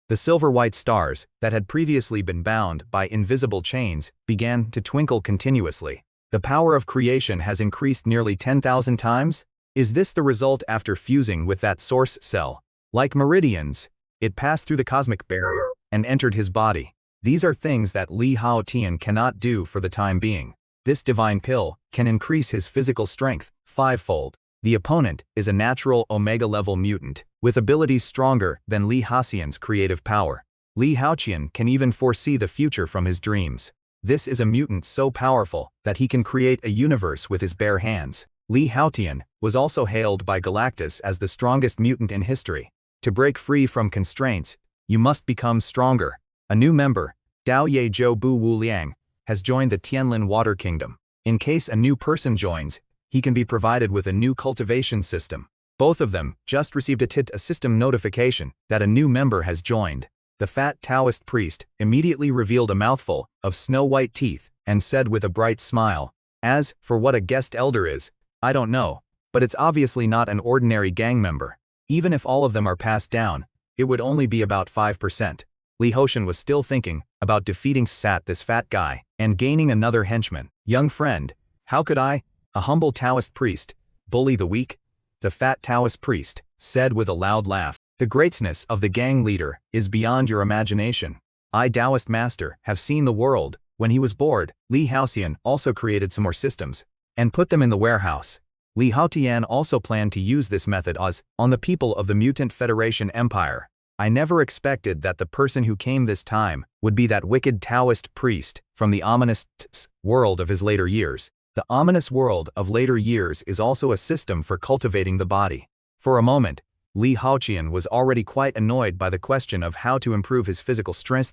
The silver-white stars, that had previously been bound by invisible chains, began to twinkle continuously. The power of creation has increased nearly 10,000 times? Is this the result after fusing with that source cell? Like meridians, it passed through the cosmic barrier and entered his body. These are things that Li Haotian cannot do for the time being. This divine pill can increase his physical strength fivefold. The opponent is a natural Omega-level mutant, with abilities stronger than Li Haotian's creative power. Li Haotian can even foresee the future from his dreams. This is a mutant so powerful that he can create a universe with his bare hands. Li Haotian was also hailed by Galactus as the strongest mutant in history. To break free from constraints, you must become stronger. A new member, Dao Ye Zhou Bu Wu Liang, has joined the Tianlin Water Kingdom. In case a new person joins, he can be provided with a new cultivation system. Both of them just received a system notification that a new member has joined. The fat Taoist priest immediately revealed a mouthful of snow-white teeth and said with a bright smile, "As for what a guest elder is, I don't know, but it's obviously not an ordinary gang member. Even if all of them are passed down, it would only be about 5%. Li Haotian was still thinking about defeating this fat guy, and gaining another henchman. "Young friend, how could I, a humble Taoist priest, bully the weak?" The fat Taoist priest said with a loud laugh. "The greatness of the gang leader is beyond your imagination. I, Taoist master, have seen the world." When he was bored, Li Haotian also created some more systems and put them in the warehouse. Li Haotian also planned to use this method on the people of the Mutant Federation Empire. "I never expected that the person who came this time would be that wicked Taoist priest from the ominous world of his later years." The ominous world of later years is also a system for cultivating the body. For a moment, Li Haotian was already quite annoyed by the question of how to improve his physical strength.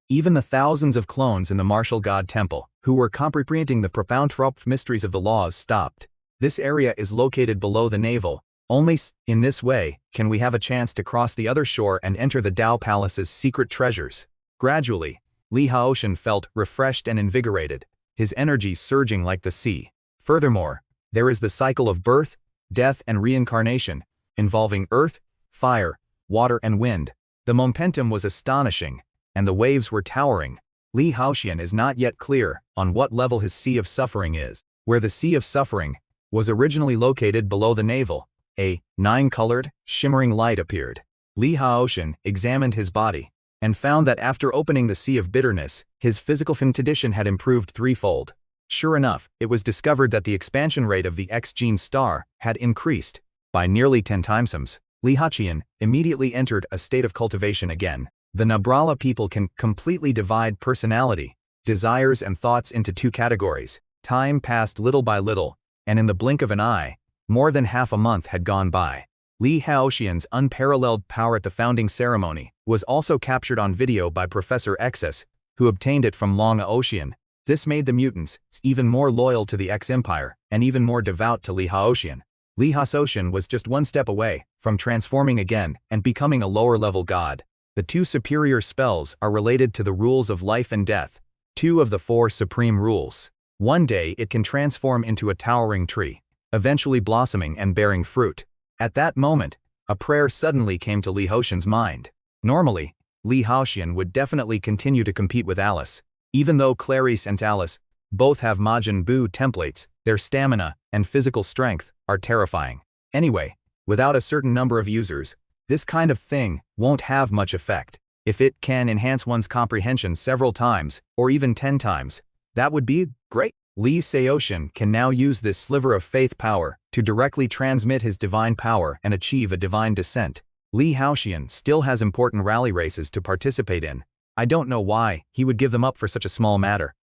Even the thousands of clones in the martial god temple, who were comprehending the profound mysteries of the laws, stopped. This area is located below the navel. Only in this way can we have a chance to cross the other shore and enter the Dao Palace's secret treasures. Gradually, Li Haotian felt refreshed and invigorated, his energy surging like the sea. Furthermore, there is the cycle of birth, death and reincarnation, involving earth, fire, water and wind. The momentum was astonishing, and the waves were towering. Li Haotian is not yet clear on what level his Sea of Suffering is. Where the Sea of Suffering was originally located below the navel, a 9-colored, shimmering light appeared. Li Haotian examined his body and found that after opening the Sea of Bitterness, his physical condition had improved threefold. Sure enough, it was discovered that the expansion rate of the X gene star had increased by nearly 10 times. Li Haotian immediately entered a state of cultivation again. The Nabrala people can completely divide personality, desires and thoughts into two categories. Time passed little by little, and in the blink of an eye, more than half a month had gone by. Li Haotian's unparalleled power at the founding ceremony was also captured on video by Professor Xs, who obtained it from Long Haotian. This made the mutants even more loyal to the X-Empire and even more devout to Li Haotian. Li Haotian was just one step away from transforming again and becoming a lower-level god. The two superior spells are related to the rules of life and death, two of the 4 supreme rules. One day it can transform into a towering tree, eventually blossoming and bearing fruit. At that moment, a prayer suddenly came to Li Haotian's mind. Normally, Li Haotian would definitely continue to compete with Alice. Even though Clarice and Alice both have Majin Buu templates, their stamina and physical strength are terrifying. Anyway, without a certain number of users, this kind of thing won't have much effect. If it can enhance one's comprehension several times, or even 10 times, that would be great. Li Haotian can now use this sliver of faith power to directly transmit his divine power and achieve a divine descent. Li Haotian still has important rally races to participate in. I don't know why he would give them up for such a small matter.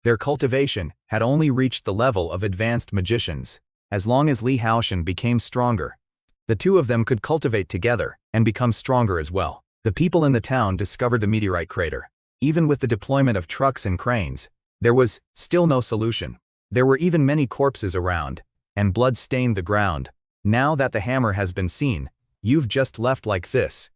Their cultivation had only reached the level of advanced magicians. As long as Li Haotian became stronger, the two of them could cultivate together and become stronger as well. The people in the town discovered the meteorite crater. Even with the deployment of trucks and cranes, there was still no solution. There were even many corpses around, and blood stained the ground. Now that the hammer has been seen, you've just left like this.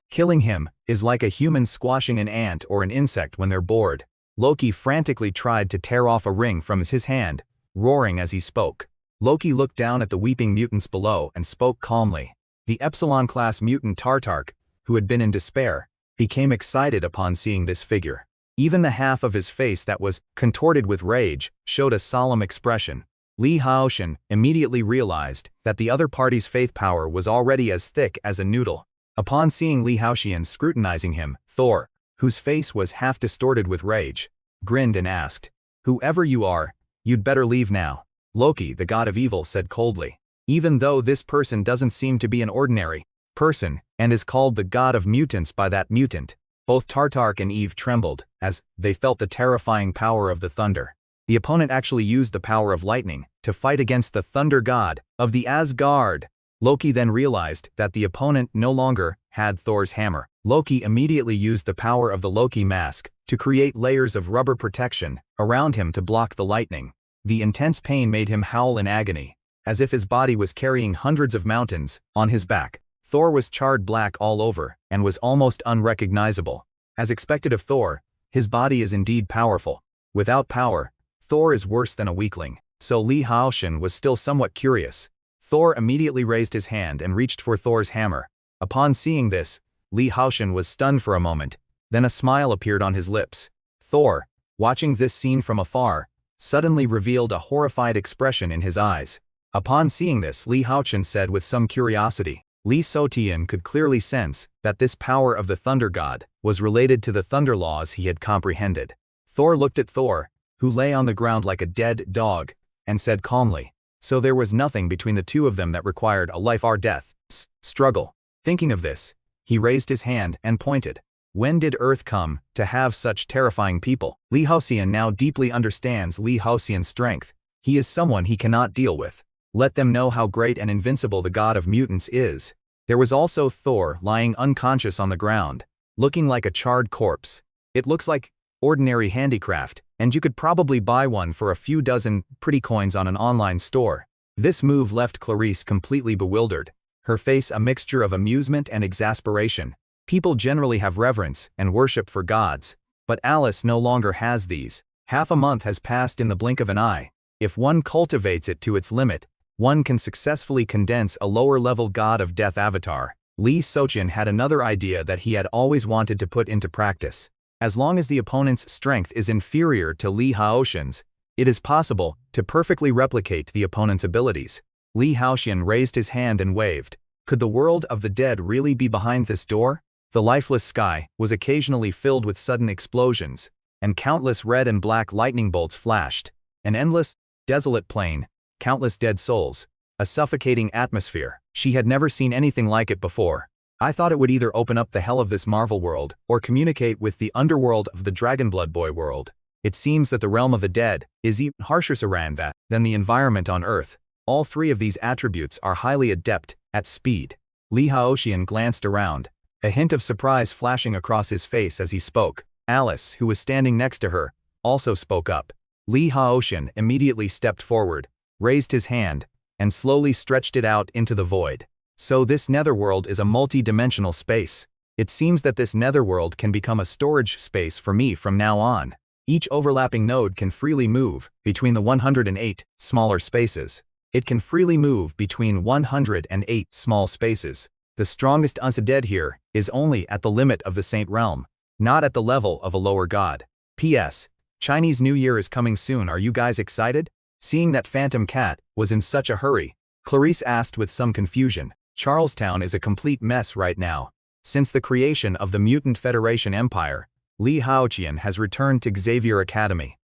Killing him is like a human squashing an ant or an insect when they're bored. Loki frantically tried to tear off a ring from his hand, roaring as he spoke. Loki looked down at the weeping mutants below and spoke calmly. The Epsilon-class mutant Tartark, who had been in despair, became excited upon seeing this figure. Even the half of his face that was contorted with rage showed a solemn expression. Li Haotian immediately realized that the other party's faith power was already as thick as a noodle. Upon seeing Li Haotian scrutinizing him, Thor, whose face was half distorted with rage, grinned and asked, "Whoever you are, you'd better leave now." Loki, the god of evil, said coldly, "Even though this person doesn't seem to be an ordinary person, and is called the god of mutants by that mutant." Both Tartark and Eve trembled, as they felt the terrifying power of the thunder. The opponent actually used the power of lightning to fight against the thunder god of the Asgard. Loki then realized that the opponent no longer had Thor's hammer. Loki immediately used the power of the Loki mask to create layers of rubber protection around him to block the lightning. The intense pain made him howl in agony, as if his body was carrying hundreds of mountains on his back. Thor was charred black all over and was almost unrecognizable. As expected of Thor, his body is indeed powerful. Without power, Thor is worse than a weakling. So Li Haotian was still somewhat curious. Thor immediately raised his hand and reached for Thor's hammer. Upon seeing this, Li Haotian was stunned for a moment, then a smile appeared on his lips. Thor, watching this scene from afar, suddenly revealed a horrified expression in his eyes. Upon seeing this, Li Haotian said with some curiosity. Li Haotian could clearly sense that this power of the thunder god was related to the thunder laws he had comprehended. Thor looked at Thor, who lay on the ground like a dead dog, and said calmly, "So there was nothing between the two of them that required a life or death struggle." Thinking of this, he raised his hand and pointed. When did Earth come to have such terrifying people? Li Haotian now deeply understands Li Haotian's strength. He is someone he cannot deal with. Let them know how great and invincible the god of mutants is. There was also Thor lying unconscious on the ground, looking like a charred corpse. It looks like ordinary handicraft, and you could probably buy one for a few dozen pretty coins on an online store. This move left Clarice completely bewildered, her face a mixture of amusement and exasperation. People generally have reverence and worship for gods, but Alice no longer has these. Half a month has passed in the blink of an eye. If one cultivates it to its limit, one can successfully condense a lower-level god of death avatar. Li Haotian had another idea that he had always wanted to put into practice. As long as the opponent's strength is inferior to Li Haotian's, it is possible to perfectly replicate the opponent's abilities. Li Haotian raised his hand and waved. Could the world of the dead really be behind this door? The lifeless sky was occasionally filled with sudden explosions, and countless red and black lightning bolts flashed. An endless, desolate plain, countless dead souls, a suffocating atmosphere. She had never seen anything like it before. I thought it would either open up the hell of this Marvel world, or communicate with the underworld of the Dragonblood Boy world. It seems that the realm of the dead is even harsher than the environment on Earth. All three of these attributes are highly adept at speed. Li Haotian glanced around, a hint of surprise flashing across his face as he spoke. Alice, who was standing next to her, also spoke up. Li Haotian immediately stepped forward, raised his hand, and slowly stretched it out into the void. So this netherworld is a multi-dimensional space. It seems that this netherworld can become a storage space for me from now on. Each overlapping node can freely move between the 108 smaller spaces. It can freely move between 108 small spaces. The strongest undead here is only at the limit of the Saint Realm, not at the level of a lower god. P.S. Chinese New Year is coming soon. Are you guys excited? Seeing that Phantom Cat was in such a hurry, Clarice asked with some confusion. Charlestown is a complete mess right now. Since the creation of the Mutant Federation Empire, Li Haotian has returned to Xavier Academy,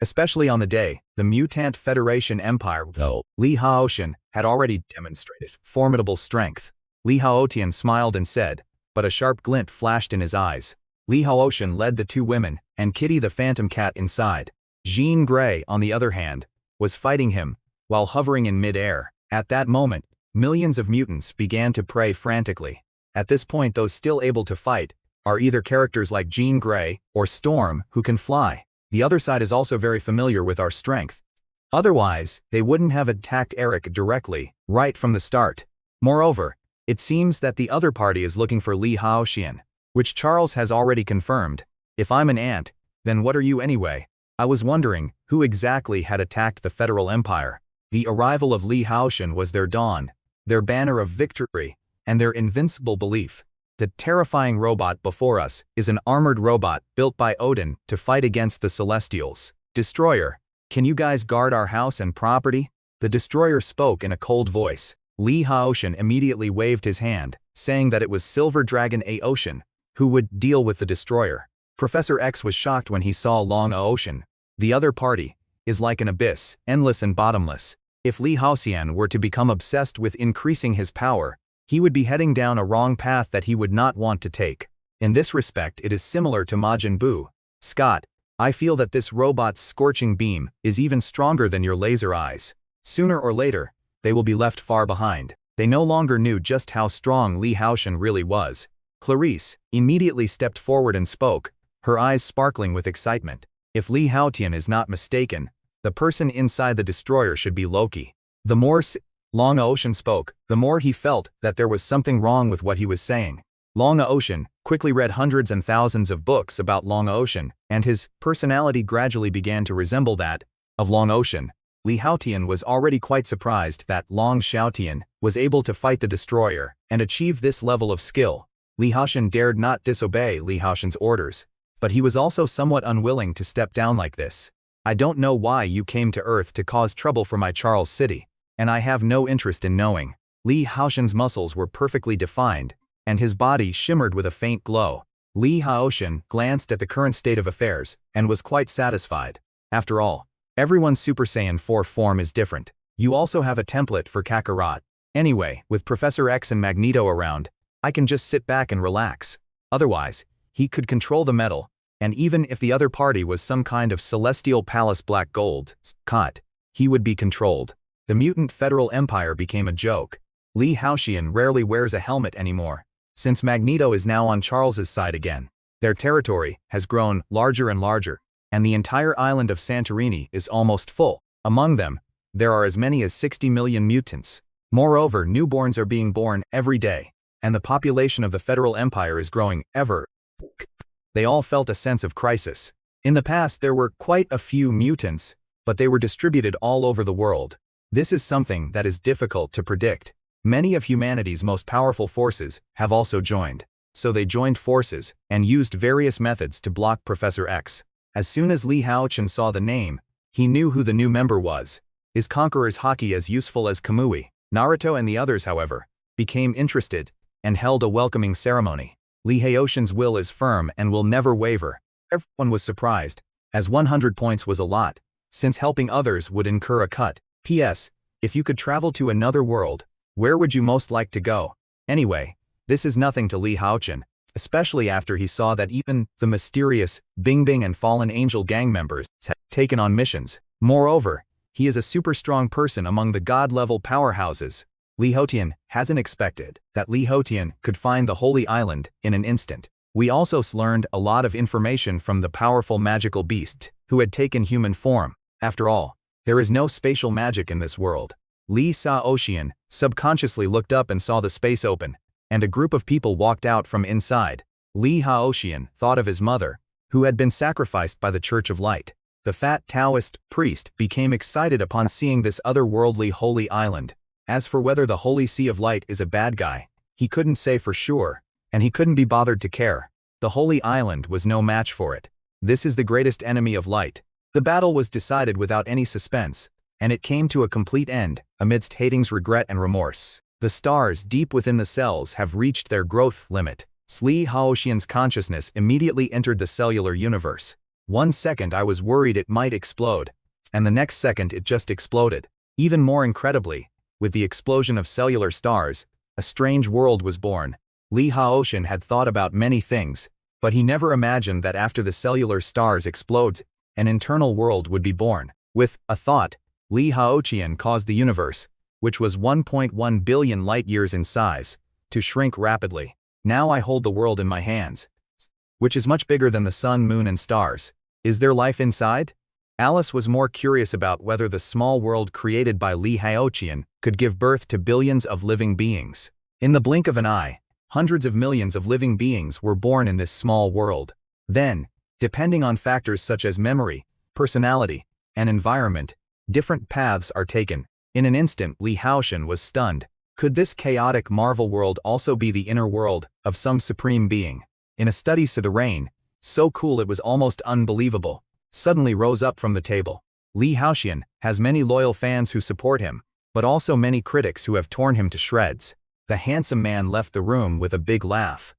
especially on the day the Mutant Federation Empire, though Li Haotian had already demonstrated formidable strength. Li Haotian smiled and said, but a sharp glint flashed in his eyes. Li Haotian led the two women and Kitty the Phantom Cat inside. Jean Grey, on the other hand, was fighting him while hovering in mid-air. At that moment, millions of mutants began to pray frantically. At this point, those still able to fight are either characters like Jean Grey or Storm who can fly. The other side is also very familiar with our strength. Otherwise, they wouldn't have attacked Eric directly, right from the start. Moreover, it seems that the other party is looking for Li Haotian, which Charles has already confirmed. If I'm an ant, then what are you anyway? I was wondering who exactly had attacked the Federal Empire. The arrival of Li Haotian was their dawn, their banner of victory, and their invincible belief. The terrifying robot before us is an armored robot built by Odin to fight against the Celestials. Destroyer, can you guys guard our house and property? The destroyer spoke in a cold voice. Li Haotian immediately waved his hand, saying that it was Silver Dragon Aotian, who would deal with the destroyer. Professor X was shocked when he saw Long Aotian. The other party is like an abyss, endless and bottomless. If Li Haotian were to become obsessed with increasing his power, he would be heading down a wrong path that he would not want to take. In this respect, it is similar to Majin Buu. Scott, I feel that this robot's scorching beam is even stronger than your laser eyes. Sooner or later, they will be left far behind. They no longer knew just how strong Li Haotian really was. Clarice immediately stepped forward and spoke, her eyes sparkling with excitement. If Li Haotian is not mistaken, the person inside the destroyer should be Loki. The more Long Aotian spoke, the more he felt that there was something wrong with what he was saying. Long Aotian quickly read hundreds and thousands of books about Long Aotian, and his personality gradually began to resemble that of Long Aotian. Li Haotian was already quite surprised that Long Xiaotian was able to fight the destroyer and achieve this level of skill. Li Haotian dared not disobey Li Haotian's orders, but he was also somewhat unwilling to step down like this. I don't know why you came to Earth to cause trouble for my Charles City, and I have no interest in knowing. Li Haotian's muscles were perfectly defined, and his body shimmered with a faint glow. Li Haotian glanced at the current state of affairs and was quite satisfied. After all, everyone's Super Saiyan 4 form is different. You also have a template for Kakarot. Anyway, with Professor X and Magneto around, I can just sit back and relax. Otherwise, he could control the metal, and even if the other party was some kind of Celestial Palace Black Gold, Scott, he would be controlled. The mutant Federal Empire became a joke. Li Haotian rarely wears a helmet anymore, since Magneto is now on Charles's side again. Their territory has grown larger and larger, and the entire island of Santorini is almost full. Among them, there are as many as 60 million mutants. Moreover, newborns are being born every day, and the population of the Federal Empire is growing ever. They all felt a sense of crisis. In the past there were quite a few mutants, but they were distributed all over the world. This is something that is difficult to predict. Many of humanity's most powerful forces have also joined. So they joined forces and used various methods to block Professor X. As soon as Li Haotian saw the name, he knew who the new member was. Is Conqueror's Haki as useful as Kamui? Naruto and the others, however, became interested and held a welcoming ceremony. Li Haotian's will is firm and will never waver. Everyone was surprised, as 100 points was a lot, since helping others would incur a cut. P.S. If you could travel to another world, where would you most like to go? Anyway, this is nothing to Li Haotian, especially after he saw that even the mysterious Bing Bing and Fallen Angel gang members had taken on missions. Moreover, he is a super strong person among the god-level powerhouses. Li Haotian hasn't expected that Li Haotian could find the Holy Island in an instant. We also learned a lot of information from the powerful magical beast who had taken human form. After all, there is no spatial magic in this world. Li Haotian subconsciously looked up and saw the space open, and a group of people walked out from inside. Li Haotian thought of his mother, who had been sacrificed by the Church of Light. The fat Taoist priest became excited upon seeing this otherworldly holy island. As for whether the Holy Sea of Light is a bad guy, he couldn't say for sure, and he couldn't be bothered to care. The Holy Island was no match for it. This is the greatest enemy of light. The battle was decided without any suspense, and it came to a complete end, amidst Hating's regret and remorse. The stars deep within the cells have reached their growth limit. Li Haotian's consciousness immediately entered the cellular universe. 1 second I was worried it might explode, and the next second it just exploded. Even more incredibly, with the explosion of cellular stars, a strange world was born. Li Haotian had thought about many things, but he never imagined that after the cellular stars explodes, an internal world would be born. With a thought, Li Haotian caused the universe, which was 1.1 billion light-years in size, to shrink rapidly. Now I hold the world in my hands. which is much bigger than the sun, moon, and stars. Is there life inside? Alice was more curious about whether the small world created by Li Haotian could give birth to billions of living beings. In the blink of an eye, hundreds of millions of living beings were born in this small world. Then, depending on factors such as memory, personality, and environment, different paths are taken. In an instant, Li Haotian was stunned. Could this chaotic Marvel world also be the inner world of some supreme being? In a study to the rain, so cool it was almost unbelievable, suddenly rose up from the table. Li Haotian has many loyal fans who support him, but also many critics who have torn him to shreds. The handsome man left the room with a big laugh.